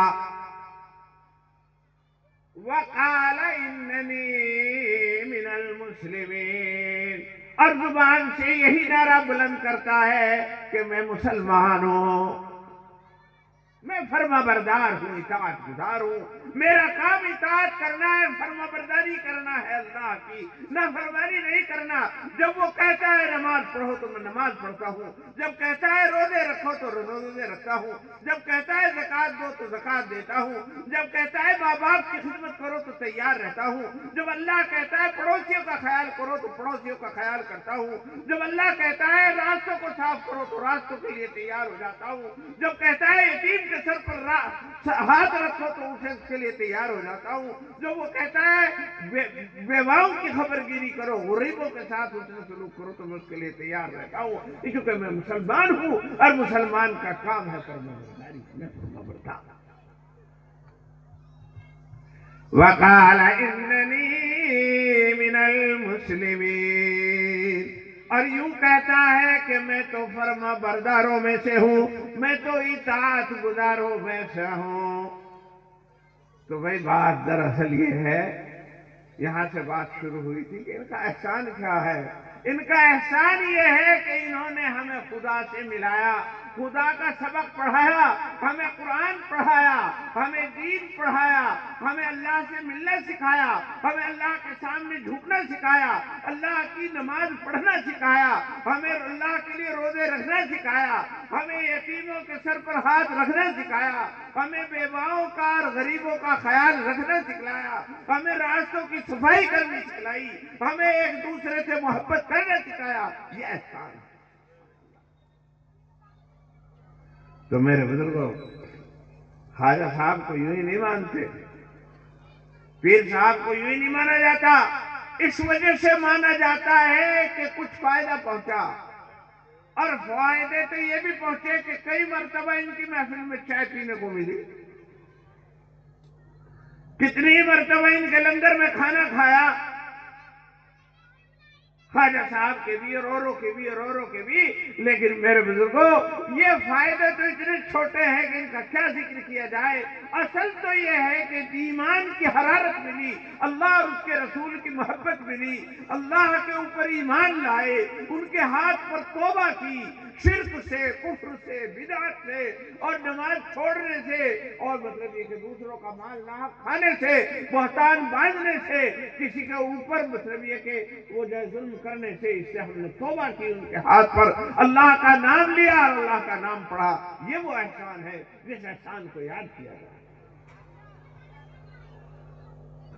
وَقَالَ إِنَّنِي مِنَ الْمُسْلِمِينَ، اور زبان سے یہی نعرہ بلند کرتا ہے کہ میں مسلمان ہوں، میں فرما بردار ہوں، اطاعت گزار ہوں، میرا کام اطاعت کرنا ہے، فرما برداری کرنا ہے اللہ کی، نافرمانی نہیں کرنا۔ جب وہ کہتا ہے نماز پڑھو تو میں نماز پڑھتا ہوں، جب کہتا ہے روزے رکھو تو روزے رکھتا ہوں، جب کہتا ہے زکوٰۃ دو تو زکوٰۃ دیتا ہوں، جب کہتا ہے ماں باپ کی خدمت کرو تو تیار رہتا ہوں، جب اللہ کہتا ہے پڑوسیوں کا خیال کرو تو پڑوسیوں کا خیال کرتا ہوں، جب اللہ کہتا ہے راستوں کو صاف کرو تو راستوں کے لیے تیار ہو جاتا ہوں، جب کہتا ہے یتیم کے سر پر ہاتھ رکھو تو اسے اس کے لیے تیار ہو جاتا ہوں، جب وہ کہتا ہے بیواؤں کی خبر گیری کرو، غریبوں کے ساتھ حسن سلوک کرو تو میں اس کے لیے تیار رہتا ہوں، کیونکہ میں مسلمان ہوں اور مسلمان کا کام ہے فرما برداری، میں فرما بردار۔ وَقَالَ إِنَّنِي مِنَ الْمُسْلِمِينَ، اور یوں کہتا ہے کہ میں تو فرما برداروں میں سے ہوں، میں تو اطاعت گزاروں میں سے ہوں۔ تو بھائی بات دراصل یہ ہے، یہاں سے بات شروع ہوئی تھی کہ ان کا احسان کیا ہے۔ ان کا احسان یہ ہے کہ انہوں نے ہمیں خدا سے ملایا، خدا کا سبق پڑھایا، ہمیں قرآن پڑھایا، ہمیں دین پڑھایا، ہمیں اللہ سے ملنا سکھایا، ہمیں اللہ کے سامنے جھکنا سکھایا، اللہ کی نماز پڑھنا سکھایا، ہمیں اللہ کے لیے روزے رکھنا سکھایا، ہمیں یتیموں کے سر پر ہاتھ رکھنا سکھایا، ہمیں بیواؤں کا اور غریبوں کا خیال رکھنا سکھلایا، ہمیں راستوں کی صفائی کرنی سکھلائی، ہمیں ایک دوسرے سے محبت کرنا سکھایا۔ یہ احسان ہے۔ تو میرے بزرگوں، خواجہ صاحب کو یوں ہی نہیں مانتے، پیر صاحب کو یوں ہی نہیں مانا جاتا، اس وجہ سے مانا جاتا ہے کہ کچھ فائدہ پہنچا، اور فائدے تو یہ بھی پہنچے کہ کئی مرتبہ ان کی محفل میں چائے پینے کو ملی، کتنی مرتبہ ان کے لنگر میں کھانا کھایا، خواجہ صاحب کے بھی اور اوروں کے بھی اور اوروں کے بھی۔ لیکن میرے بزرگوں، یہ فائدے تو اتنے چھوٹے ہیں کہ ان کا کیا ذکر کیا جائے۔ اصل تو یہ ہے کہ ایمان کی حرارت ملی، اللہ اور اس کے رسول کی محبت ملی، اللہ کے اوپر ایمان لائے، ان کے ہاتھ پر توبہ کی، شرک سے، کفر سے، بدعت سے، اور نماز چھوڑنے سے، اور مطلب یہ کہ دوسروں کا مال ناحق کھانے سے، بہتان باندھنے سے، کسی کے اوپر مطلب یہ کہ وہ جو ظلم کرنے سے، اس سے ہم نے توبہ کی، ان کے ہاتھ پر اللہ کا نام لیا اور اللہ کا نام پڑھا۔ یہ وہ احسان ہے جس احسان کو یاد کیا جائے۔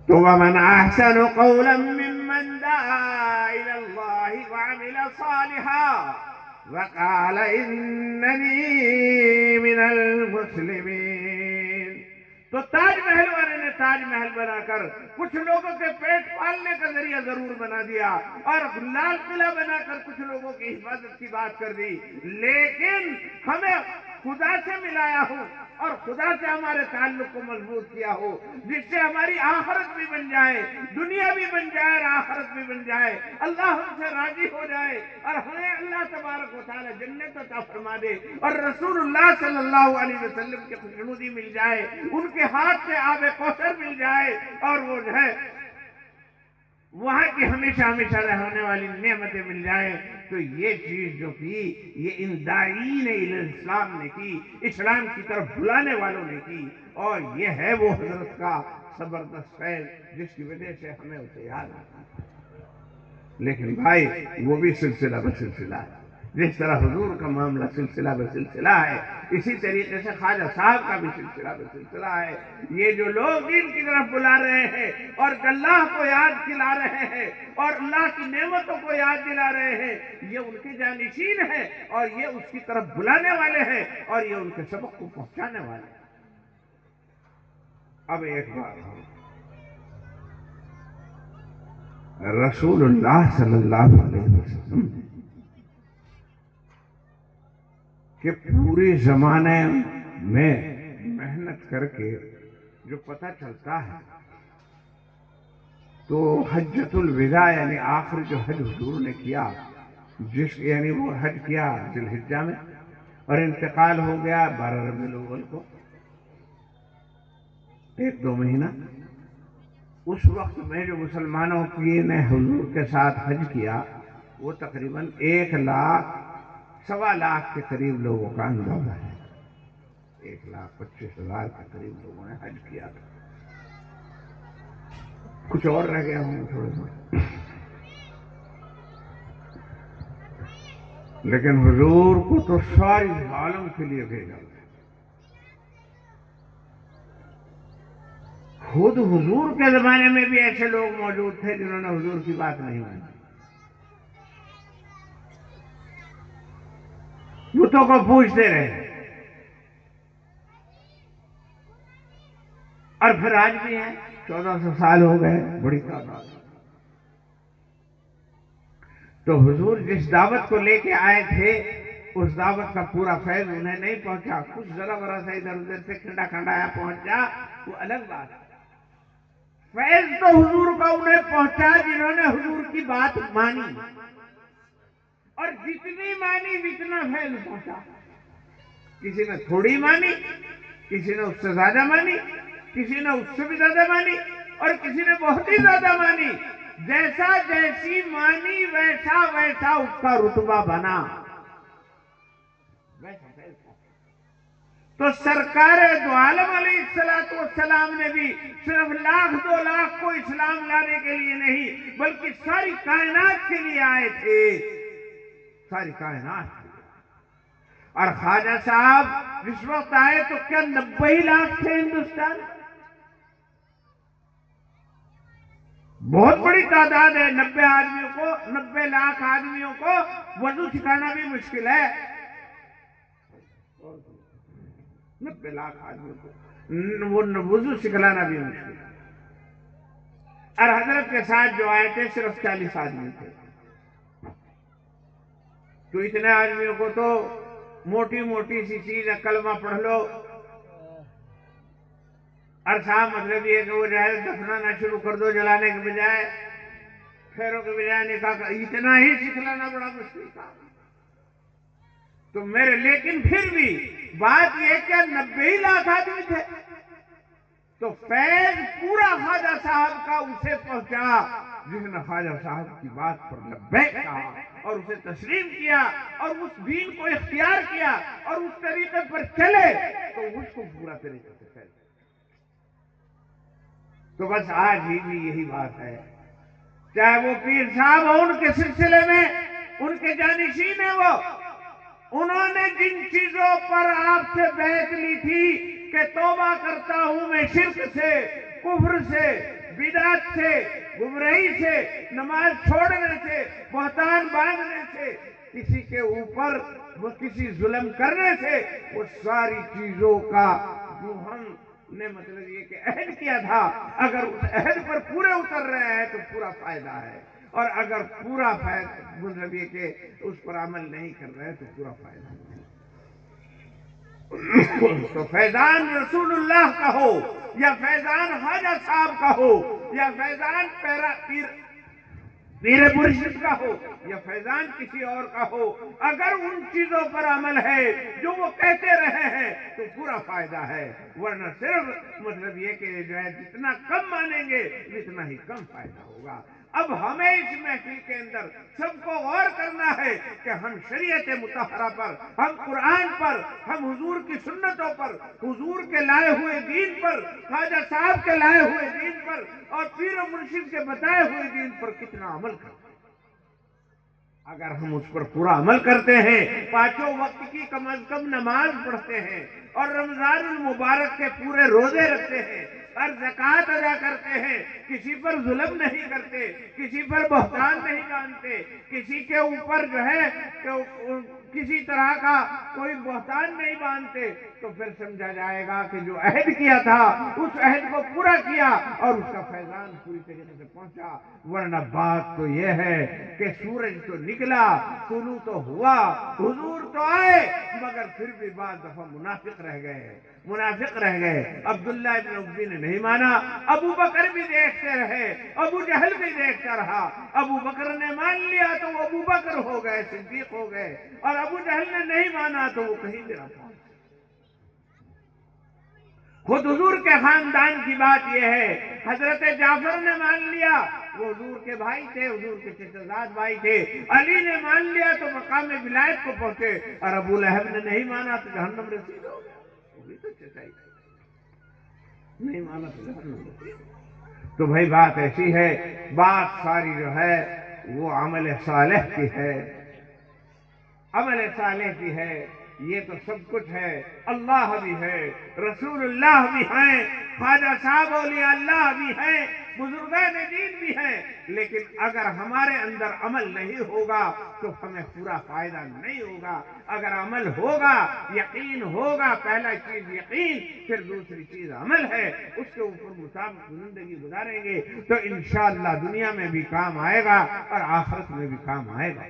تو وَمَنْ أَحْسَنُ قَوْلًا مِّمَّنْ دَعَا إِلَى اللَّهِ وَعَمِلَ صَالِحًا وَقَالَ إِنَّنِي مِنَ الْمُسْلِمِينَ۔ تو تاج محل والے نے تاج محل بنا کر کچھ لوگوں کے پیٹ پالنے کا ذریعہ ضرور بنا دیا، اور لال قلعہ بنا کر کچھ لوگوں کی حفاظت کی بات کر دی، لیکن ہمیں خدا سے ملایا ہو اور خدا سے ہمارے تعلق کو مضبوط کیا ہو، جس سے ہماری آخرت بھی بن جائے، دنیا بھی بن جائے اور آخرت بھی بن جائے، اللہ ہم سے راضی ہو جائے اور ہمیں اللہ تبارک و تعالی جنت عطا فرما دے، اور رسول اللہ صلی اللہ علیہ وسلم کی خوشنودی مل جائے، ان کے ہاتھ سے آب کوثر مل جائے، اور وہ جو ہے وہاں کی ہمیشہ ہمیشہ رہنے والی نعمتیں مل جائیں۔ تو یہ چیز جو کی، یہ ان داعین اسلام نے کی، اسلام کی طرف بلانے والوں نے کی، اور یہ ہے وہ حضرت کا زبردست فیض جس کی وجہ سے ہمیں اسے یاد رکھنا چاہیے۔ لیکن بھائی وہ بھی سلسلہ بسلسلہ ہے، جس طرح حضور کا معاملہ سلسلہ بسلسلہ ہے، اسی طریقے سے خواجہ صاحب کا بھی سلسلہ بسلسلہ ہے۔ یہ جو لوگ دین کی طرف بلا رہے ہیں اور اللہ کو یاد دلا رہے ہیں اور اللہ کی نعمتوں کو یاد دلا رہے ہیں، یہ ان کے جانشین ہیں، اور یہ اس کی طرف بلانے والے ہیں، اور یہ ان کے سبق کو پہنچانے والے ہیں۔ اب ایک بات ہو، رسول اللہ صلی اللہ علیہ وسلم کہ پورے زمانے میں محنت کر کے جو پتہ چلتا ہے، تو حجۃ الوداع یعنی آخری جو حج حضور نے کیا، یعنی وہ حج کیا ذی الحجہ میں، اور انتقال ہو گیا 12 ربیع الاول کو، 1-2 مہینہ۔ اس وقت میں جو مسلمانوں کی نے حضور کے ساتھ حج کیا، وہ تقریباً 1,00,000 کے قریب لوگوں کا اندازہ ہے، 1,25,000 کے قریب لوگوں نے حج کیا تھا، کچھ اور رہ گیا ہوں تھوڑے بہت، لیکن حضور کو تو ساری عالم کے لیے بھیجا گیا۔ خود حضور کے زمانے میں بھی ایسے لوگ موجود تھے جنہوں نے حضور کی بات نہیں مانی، بتوں کو پوجتے رہے، اور پھر آج بھی ہیں، 1400 سال ہو گئے، بڑی تعداد ہے۔ تو حضور جس دعوت کو لے کے آئے تھے، اس دعوت کا پورا فیض انہیں نہیں پہنچا، کچھ ذرا برا سا ادھر ادھر سے کھنڈا کھنڈایا پہنچا، وہ الگ بات ہے۔ فیض تو حضور کا انہیں پہنچا جنہوں نے حضور کی بات مانی، اور جتنی مانی اتنا فیض پہنچا. کسی نے تھوڑی مانی، کسی نے اس سے زیادہ مانی، کسی نے اس سے بھی زیادہ مانی، اور کسی نے بہت ہی زیادہ مانی. جیسا جیسی مانی ویسا ویسا اس کا رتبہ بنا، ویسا فیض پہنچا. تو سرکار دو عالم علیہ السلام نے بھی صرف 1,00,000-2,00,000 کو اسلام لانے کے لیے نہیں بلکہ ساری کائنات کے لیے آئے تھے، ساری کائنات کے لیے. اور خواجہ صاحب جس وقت آئے تو کیا 90 لاکھ تھے ہندوستان میں؟ بہت بڑی تعداد ہے. 90 لاکھ آدمیوں کو وضو سکھانا بھی مشکل ہے. 90 لاکھ آدمیوں کو وہ وضو سکھلانا بھی مشکل ہے. اور حضرت کے ساتھ جو آئے تھے صرف 40 آدمی تھے. تو اتنے آدمیوں کو تو موٹی موٹی سی چیز ہے، کلمہ پڑھ لو. اور صاحب مطلب یہ ہے کہ وہ جو ہے دفنانا شروع کر دو، جلانے کے بجائے، پھیروں کے بجائے نکاح کا. اتنا ہی سکھلانا بڑا مشکل تھا. تو لیکن پھر بھی بات یہ کیا 90 لاکھ آدمی تھے. تو فیض پورا خواجہ صاحب کا اسے پہنچا جس نے خواجہ صاحب کی بات پر لبیک کہا اور اسے تسلیم کیا اور اس دین کو اختیار کیا اور اس طریقے پر چلے تو اس کو پورا طریقے سے فیض. تو بس آج ہی بھی یہی بات ہے، چاہے وہ پیر صاحب ہو، ان کے سلسلے میں ان کے جانشین ہیں، وہ انہوں نے جن چیزوں پر آپ سے بیعت لی تھی کہ توبہ کرتا ہوں میں شرک سے، کفر سے، بدعت سے، گمراہی سے، نماز چھوڑنے سے، بہتان باندھنے سے، کسی کے اوپر وہ کسی ظلم کرنے سے، وہ ساری چیزوں کا جو ہم نے مطلب یہ کہ عہد کیا تھا، اگر اس عہد پر پورے اتر رہے ہیں تو پورا فائدہ ہے، اور اگر پورا مطلب یہ کہ اس پر عمل نہیں کر رہے تو پورا فائدہ نہیں. تو فیضان رسول اللہ کا ہو یا فیضان خواجہ صاحب کا ہو یا فیضان پیر مرشد کا ہو یا فیضان کسی اور کا ہو، اگر ان چیزوں پر عمل ہے جو وہ کہتے رہے ہیں تو پورا فائدہ ہے، ورنہ صرف مطلب یہ کہ جو ہے جتنا کم مانیں گے اتنا ہی کم فائدہ ہوگا. اب ہمیں اس محفل کے اندر سب کو غور کرنا ہے کہ ہم شریعت مطہرہ پر، ہم قرآن پر، ہم حضور کی سنتوں پر، حضور کے لائے ہوئے دین پر، خواجہ صاحب کے لائے ہوئے دین پر اور پیر و مرشد کے بتائے ہوئے دین پر کتنا عمل کرتے ہیں. اگر ہم اس پر پورا عمل کرتے ہیں، 5 وقت کی کم از کم نماز پڑھتے ہیں اور رمضان المبارک کے پورے روزے رکھتے ہیں اور زکوٰۃ ادا کرتے ہیں، کسی پر ظلم نہیں کرتے، کسی پر بہتان نہیں باندھتے، کسی کے اوپر جو ہے کسی طرح کا کوئی بہتان نہیں باندھتے، تو پھر سمجھا جائے گا کہ جو عہد کیا تھا اس عہد کو پورا کیا اور اس کا فیضان پوری طریقے سے پہنچا. ورنہ بات تو یہ ہے کہ سورج تو نکلا، طلوع تو ہوا، حضور تو آئے، مگر پھر بھی بعض دفعہ منافق رہ گئے. عبداللہ ابن ابی نے نہیں مانا، ابو بکر بھی دیکھتے رہے، ابو جہل بھی دیکھتا رہا. ابو بکر نے مان لیا تو وہ ابو بکر ہو گئے، صدیق ہو گئے، اور ابو جہل نے نہیں مانا تو وہ کہیں بھی نہ پہنچ. خود حضور کے خاندان کی بات یہ ہے، حضرت جعفر نے مان لیا، وہ حضور کے بھائی تھے، حضور کے چچا زاد بھائی تھے. علی نے مان لیا تو مقام ولایت کو پہنچے، اور ابو لہب نے نہیں مانا تو جہنم رسید ہو گیا. وہ بھی تو چچائی نہیں مانا تو جہنم رسید. تو بھائی بات ایسی ہے، بات ساری جو ہے وہ عمل صالح کی ہے، عمل صالح کی ہے. یہ تو سب کچھ ہے، اللہ بھی ہے، رسول اللہ بھی ہیں، خواجہ صاحب اولیاء اللہ بھی ہیں، بزرگان دین بھی ہیں. لیکن اگر ہمارے اندر عمل نہیں ہوگا تو ہمیں پورا فائدہ نہیں ہوگا. اگر عمل ہوگا، یقین ہوگا، پہلا چیز یقین، پھر دوسری چیز عمل ہے، اس کے اوپر مطابق زندگی گزاریں گے تو انشاءاللہ دنیا میں بھی کام آئے گا اور آخرت میں بھی کام آئے گا.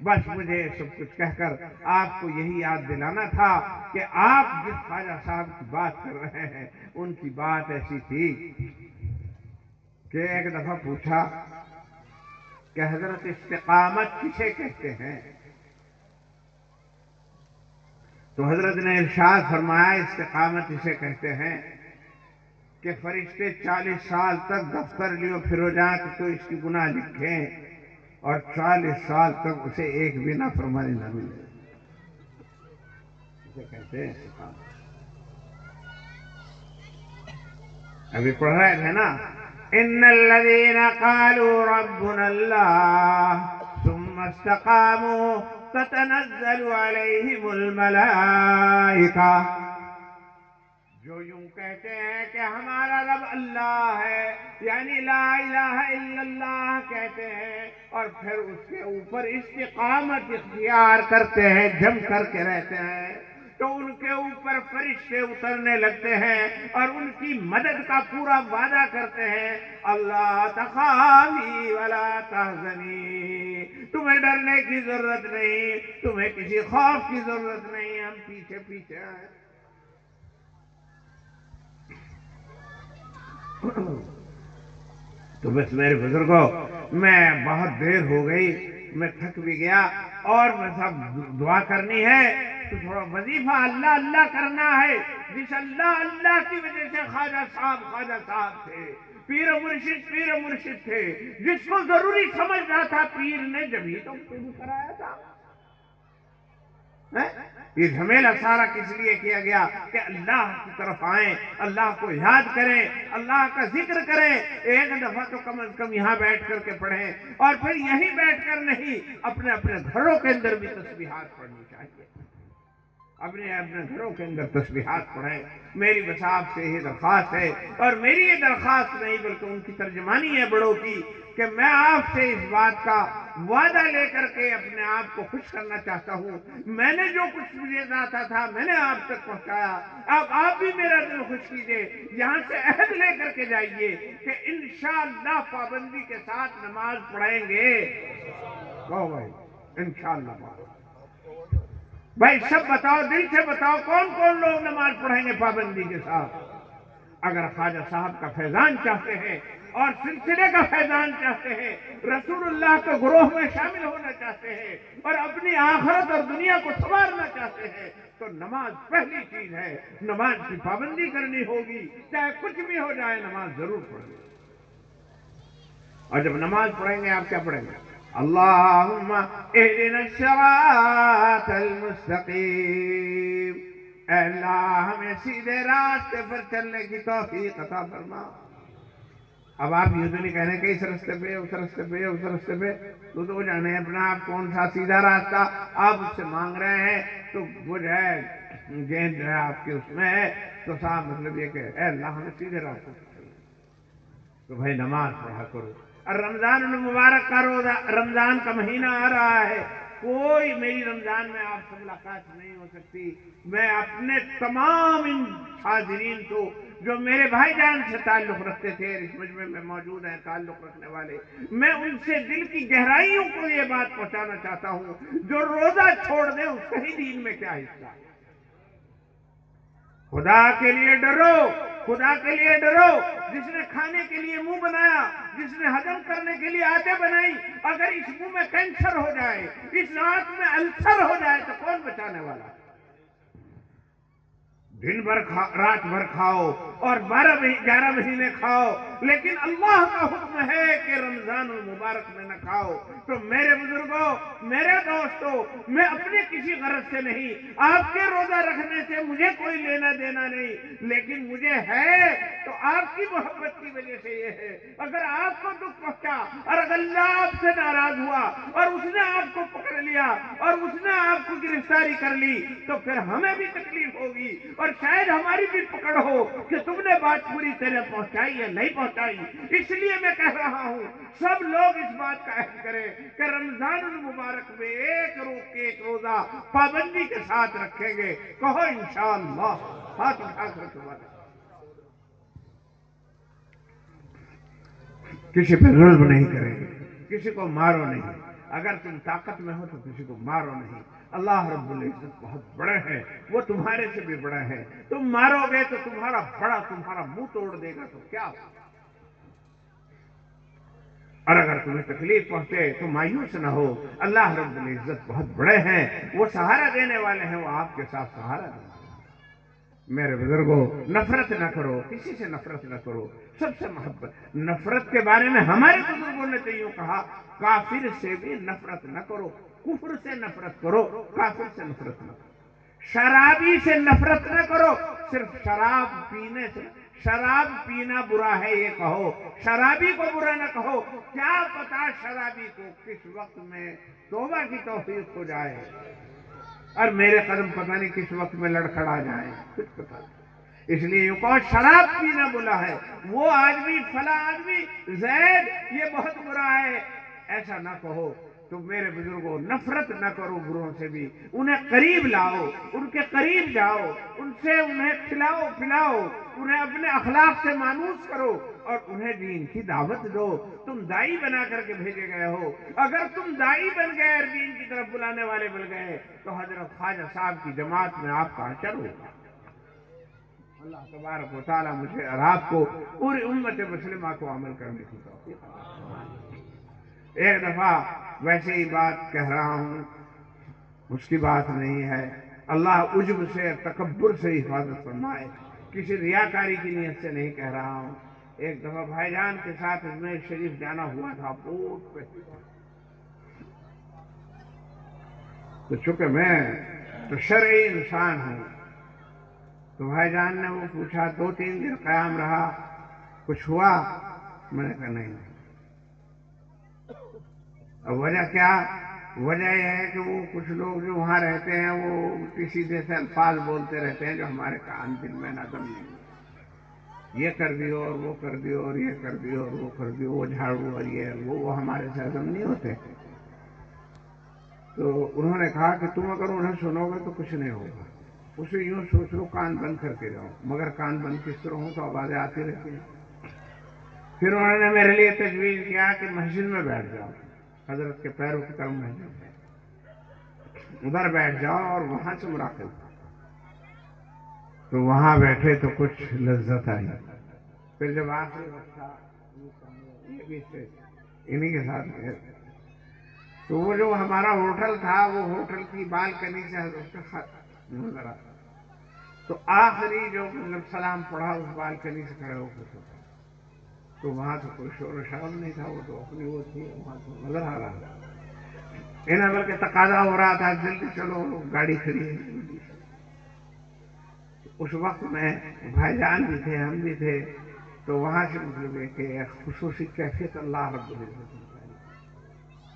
بس مجھے سب کچھ کہہ کر آپ کو یہی یاد دلانا تھا کہ آپ جس خواجہ صاحب کی بات کر رہے ہیں ان کی بات ایسی تھی کہ ایک دفعہ پوچھا کہ حضرت استقامت کسے کہتے ہیں؟ تو حضرت نے ارشاد فرمایا استقامت اسے کہتے ہیں کہ فرشتے 40 سال تک دفتر لیو پھرو جائیں کہ تو اس کی گناہ لکھیں اور 40 سال تک اسے ایک بھی نافرمانی نہ ملے. اسے کہتے ہیں استقامت. ابھی پڑھ رہے تھے نا ان الذين قالوا ربنا الله ثم استقاموا تتنزل عليهم الملائكة. جو یوں کہتے ہیں کہ ہمارا رب اللہ ہے، یعنی لا الہ الا اللہ کہتے ہیں، اور پھر اس کے اوپر استقامت اختیار کرتے ہیں، جم کر کے رہتے ہیں، تو ان کے اوپر فرشتے اترنے لگتے ہیں اور ان کی مدد کا پورا وعدہ کرتے ہیں. اللہ تخافی ولا تحزنی، تمہیں ڈرنے کی ضرورت نہیں، تمہیں کسی خوف کی ضرورت نہیں، ہم پیچھے پیچھے ہیں. تو بس میرے بزرگوں، میں بہت دیر ہو گئی، میں تھک بھی گیا، اور میں سب دعا کرنی ہے تو تھوڑا وظیفہ اللہ اللہ کرنا ہے. جس اللہ اللہ کی وجہ سے خواجہ صاحب تھے، پیر و مرشد تھے، جس کو ضروری سمجھنا تھا پیر نے جبھی تو شروع کرایا تھا. یہ جھمیلا سارا کس لیے کیا گیا کہ اللہ کی طرف آئیں، اللہ کو یاد کریں، اللہ کا ذکر کریں. ایک دفعہ تو کم از کم یہاں بیٹھ کر کے پڑھیں، اور پھر یہیں بیٹھ کر نہیں، اپنے اپنے گھروں کے اندر بھی تسبیحات پڑھنی چاہیے. اپنے گھروں کے اندر تسبیحات پڑھیں. میری بس آپ سے یہ درخواست ہے، اور میری یہ درخواست نہیں بلکہ ان کی ترجمانی ہے بڑوں کی، کہ میں آپ سے اس بات کا وعدہ لے کر کے اپنے آپ کو خوش کرنا چاہتا ہوں. میں نے جو کچھ مجھے ذاتا تھا میں نے آپ تک پہنچایا، اب آپ بھی میرا دل خوش کیجئے. یہاں سے عہد لے کر کے جائیے کہ انشاءاللہ پابندی کے ساتھ نماز پڑھیں گے. کہو بھائی انشاءاللہ. بھائی سب بتاؤ، دل سے بتاؤ، کون کون لوگ نماز پڑھیں گے پابندی کے ساتھ؟ اگر خواجہ صاحب کا فیضان چاہتے ہیں اور سلسلے کا فیضان چاہتے ہیں، رسول اللہ کے گروہ میں شامل ہونا چاہتے ہیں، اور اپنی آخرت اور دنیا کو سنوارنا چاہتے ہیں، تو نماز پہلی چیز ہے. نماز کی پابندی کرنی ہوگی، چاہے کچھ بھی ہو جائے نماز ضرور پڑھنی. اور جب نماز پڑھیں گے آپ کیا پڑھیں گے؟ اللہم اہدنا الصراط المستقیم، اے اللہ ہمیں سیدھے راستے پر چلنے کی توفیق عطا فرما. اب آپ یوں تو نہیں کہنے کہ اس راستے پہ اس راستے پہ اس راستے پہ، تو جانے اپنا آپ کون سا سیدھا راستہ آپ اس سے مانگ رہے ہیں. تو وہ جو ہے گیند جو ہے آپ کے اس میں ہے، تو صاحب مطلب یہ کہ اے اللہ ہمیں سیدھے راستے پہ چلنا. تو بھائی نماز پڑھا کرو. اور رمضان المبارک کا روزہ، رمضان کا مہینہ آ رہا ہے. کوئی میری رمضان میں آپ سے ملاقات نہیں ہو سکتی. میں اپنے تمام ان حاضرین کو جو میرے بھائی جان سے تعلق رکھتے تھے، اس مجمع میں موجود ہیں تعلق رکھنے والے، میں ان سے دل کی گہرائیوں کو یہ بات پہنچانا چاہتا ہوں، جو روزہ چھوڑ دیں اس کا ہی دین میں کیا حصہ ہے. خدا کے لیے ڈرو، خدا کے لیے ڈرو. جس نے کھانے کے لیے منہ بنایا، جس نے ہضم کرنے کے لیے آتے بنائی، اگر اس منہ میں کینسر ہو جائے، اس آنکھ میں السر ہو جائے تو کون بچانے والا ہے؟ دن بھر رات بھر کھاؤ اور 11 مہینے کھاؤ، لیکن اللہ کا حکم ہے کہ رمضان المبارک میں نہ کھاؤ. تو میرے بزرگوں، میرے دوستوں، میں اپنے کسی غرض سے نہیں، آپ کے روزہ رکھنے سے مجھے کوئی لینا دینا نہیں، لیکن مجھے ہے تو آپ کی محبت کی وجہ سے یہ ہے. اگر آپ کو دکھ پہنچا اور اگر اللہ آپ سے ناراض ہوا اور اس نے آپ کو پکڑ لیا اور اس نے آپ کو گرفتاری کر لی، تو پھر ہمیں بھی تکلیف ہوگی، اور شاید ہماری بھی پکڑ ہو کہ تم نے بات پوری طرح پہنچائی یا نہیں پہنچائی. اس لیے میں کہہ رہا ہوں سب لوگ اس بات کا عہد کریں کہ رمضان المبارک میں ایک روزہ پابندی کے ساتھ رکھیں گے. کہو انشاءاللہ. ہاتھ اٹھا کر تمہارے کسی پہ ظلم نہیں کریں گے، کسی کو مارو نہیں. اگر تم طاقت میں ہو تو کسی کو مارو نہیں. اللہ رب العزت بہت بڑے ہیں، وہ تمہارے سے بھی بڑے ہیں. تم مارو گے تو تمہارا بڑا تمہارا منہ توڑ دے گا تو کیا ہو. اور اگر تمہیں تکلیف پہنچے تو مایوس نہ ہو، اللہ رب العزت بہت بڑے ہیں، وہ سہارا دینے والے ہیں، وہ آپ کے ساتھ سہارا دیں گے۔ میرے بزرگوں، نفرت نہ کرو، کسی سے نفرت نہ کرو، سب سے محبت۔ نفرت کے بارے میں ہمارے بزرگوں نے تو یوں کہا، کافر سے بھی نفرت نہ کرو، کفر سے نفرت کرو، کافر سے نفرت نہ کرو، شرابی سے نفرت نہ کرو، صرف شراب پینے سے، شراب پینا برا ہے یہ کہو، شرابی کو برا نہ کہو، کیا پتا شرابی کو کس وقت میں توبہ کی توفیق ہو جائے اور میرے قدم پتہ نہیں کس وقت میں لڑکھڑا جائیں، کچھ پتہ نہیں۔ اس لیے یوں کہو شراب پینا برا ہے، وہ آدمی فلاں آدمی زید یہ بہت برا ہے، ایسا نہ کہو۔ تو میرے بزرگوں، نفرت نہ کرو بروں سے بھی، انہیں قریب لاؤ، ان کے قریب جاؤ، ان سے انہیں کھلاؤ پلاؤ، انہیں اپنے اخلاق سے مانوس کرو اور انہیں دین کی دعوت دو۔ تم دائی بنا کر کے بھیجے گئے ہو، اگر تم دائی بن گئے اور دین کی طرف بلانے والے بن گئے تو حضرت خواجہ صاحب کی جماعت میں آپ کا حشر ہوگا۔ اللہ تبارک و تعالی مجھے اور آپ کو پوری امت مسلمہ کو عمل کرنے کی توفیق عطا فرمائے۔ ایک دفعہ ویسے ہی بات کہہ رہا ہوں، اس کی بات نہیں ہے، اللہ عجب سے تکبر سے حفاظت فرمائے، کسی ریاکاری کی نیت سے نہیں کہہ رہا ہوں۔ ایک دفعہ بھائی جان کے ساتھ اجمیر شریف جانا ہوا تھا، بہت پہلی بار، تو چونکہ میں تو شرعی انسان ہوں تو بھائی جان نے وہ پوچھا 2-3 دن قیام رہا، کچھ ہوا؟ میں نے کہا نہیں۔ اب وجہ کیا؟ وجہ یہ ہے کہ وہ کچھ لوگ جو وہاں رہتے ہیں وہ الٹی سیدھے سے الفاظ بولتے رہتے ہیں جو ہمارے کان دل میں نظم نہیں ہوتے، یہ کر دیو اور وہ کر دیو اور یہ کر دیو اور وہ کر دیو، وہ جھاڑو اور یہ اور وہ ہمارے سے ہضم نہیں ہوتے۔ تو انہوں نے کہا کہ تم اگر انہیں سنو گے تو کچھ نہیں ہوگا، اسے یوں سوچ لو کان بند کر کے جاؤ، مگر کان بند کس طرح ہوں تو آوازیں آتی رہتی ہیں۔ پھر انہوں نے میرے لیے تجویز کیا کہ مسجد میں بیٹھ جاؤ، حضرت کے پیروں کی طرف مسجد ہے، ادھر بیٹھ جاؤ اور وہاں سے مراقب۔ تو وہاں بیٹھے تو کچھ لذت آئی۔ پھر جب آخری وقت تھا، یہ بھی تھے انہی کے ساتھ گئے، تو وہ جو ہمارا ہوٹل تھا وہ ہوٹل کی بالکنی سے حضرت کا خط نظر آتا، تو آخری جو مطلب سلام پڑھا اس بالکنی سے کھڑے ہو کے سوچا، تو وہاں تو کوئی شور و شراب نہیں تھا، وہ تو اپنی وہ تھی، وہاں تو نظر آ رہا تھا، انہیں بلکہ تقاضا ہو رہا تھا جلدی چلو گاڑی کھڑی ہے جلدی سے۔ اس وقت میں بھائی جان بھی تھے، ہم بھی تھے، تو وہاں سے مطلب یہ کہ ایک خصوصی کیفیت اللہ رب العزت نے پیدا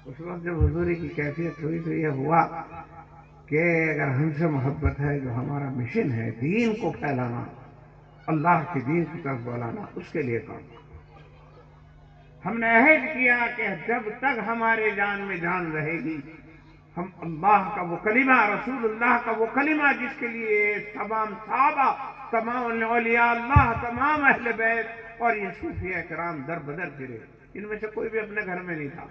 کی۔ اس وقت جب حضوری کی کیفیت ہوئی تو یہ ہوا کہ اگر ہم سے محبت ہے، جو ہمارا مشن ہے دین کو پھیلانا، اللہ کے دین کی طرف بلانا، اس کے لیے کام کرو۔ ہم نے عہد کیا کہ جب تک ہمارے جان میں جان رہے گی ہم اللہ کا وہ کلمہ، رسول اللہ کا وہ کلمہ جس کے لیے تمام صحابہ، تمام اولیاء اللہ، تمام اہل بیت اور یہ صوفیاء کرام در بدر پھرے، ان میں سے کوئی بھی اپنے گھر میں نہیں تھا،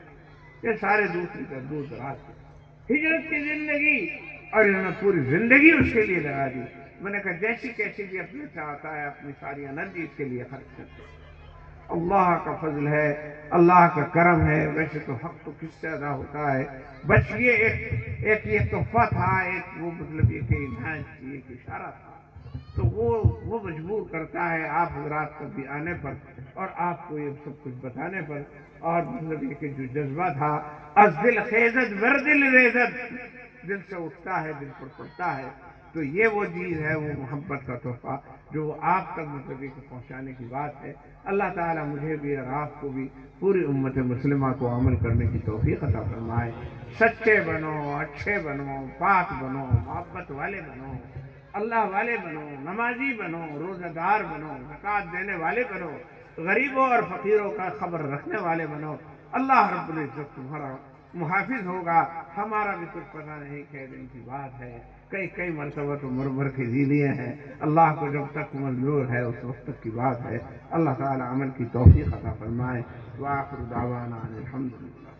یہ سارے دوسری طرف دور دراز کے، ہجرت کی زندگی، اور انہوں نے پوری زندگی اس کے لیے لگا دی۔ میں نے کہا جیسی کیسی بھی اپنا چاہتا ہے اپنی ساری انرجی اس کے لیے خرچ کرتے، اللہ کا فضل ہے، اللہ کا کرم ہے۔ ویسے تو حق تو کس سے ادا ہوتا ہے، بس یہ ایک یہ تحفہ تھا، ایک وہ مطلب یہ کہ عنایت تھی، ایک اشارہ تھا، تو وہ مجبور کرتا ہے آپ حضرات کبھی آنے پر اور آپ کو یہ سب کچھ بتانے پر، اور مطلب یہ کہ جو جذبہ تھا از دل خیزت ور دل ریزت، دل سے اٹھتا ہے، دل پر پڑتا ہے، تو یہ وہ چیز ہے، وہ محبت کا تحفہ جو آپ تک مطلب یہ کہ پہنچانے کی بات ہے۔ اللہ تعالیٰ مجھے بھی اور آپ کو بھی پوری امت مسلمہ کو عمل کرنے کی توفیق عطا فرمائے۔ سچے بنو، اچھے بنو، پاک بنو، محبت والے بنو، اللہ والے بنو، نمازی بنو، روزہ دار بنو، زکوٰۃ دینے والے بنو، غریبوں اور فقیروں کا خبر رکھنے والے بنو۔ اللہ رب العزت تمہارا محافظ ہوگا، ہمارا بھی کچھ پتہ نہیں کئی دن کی بات ہے، کئی مرتبہ تو مر کے جی لیے ہیں، اللہ کو جب تک منظور ہے اس وقت تک کی بات ہے۔ اللہ تعالی عمل کی توفیق عطا فرمائے۔ وآخر دعوانا ان الحمدللہ۔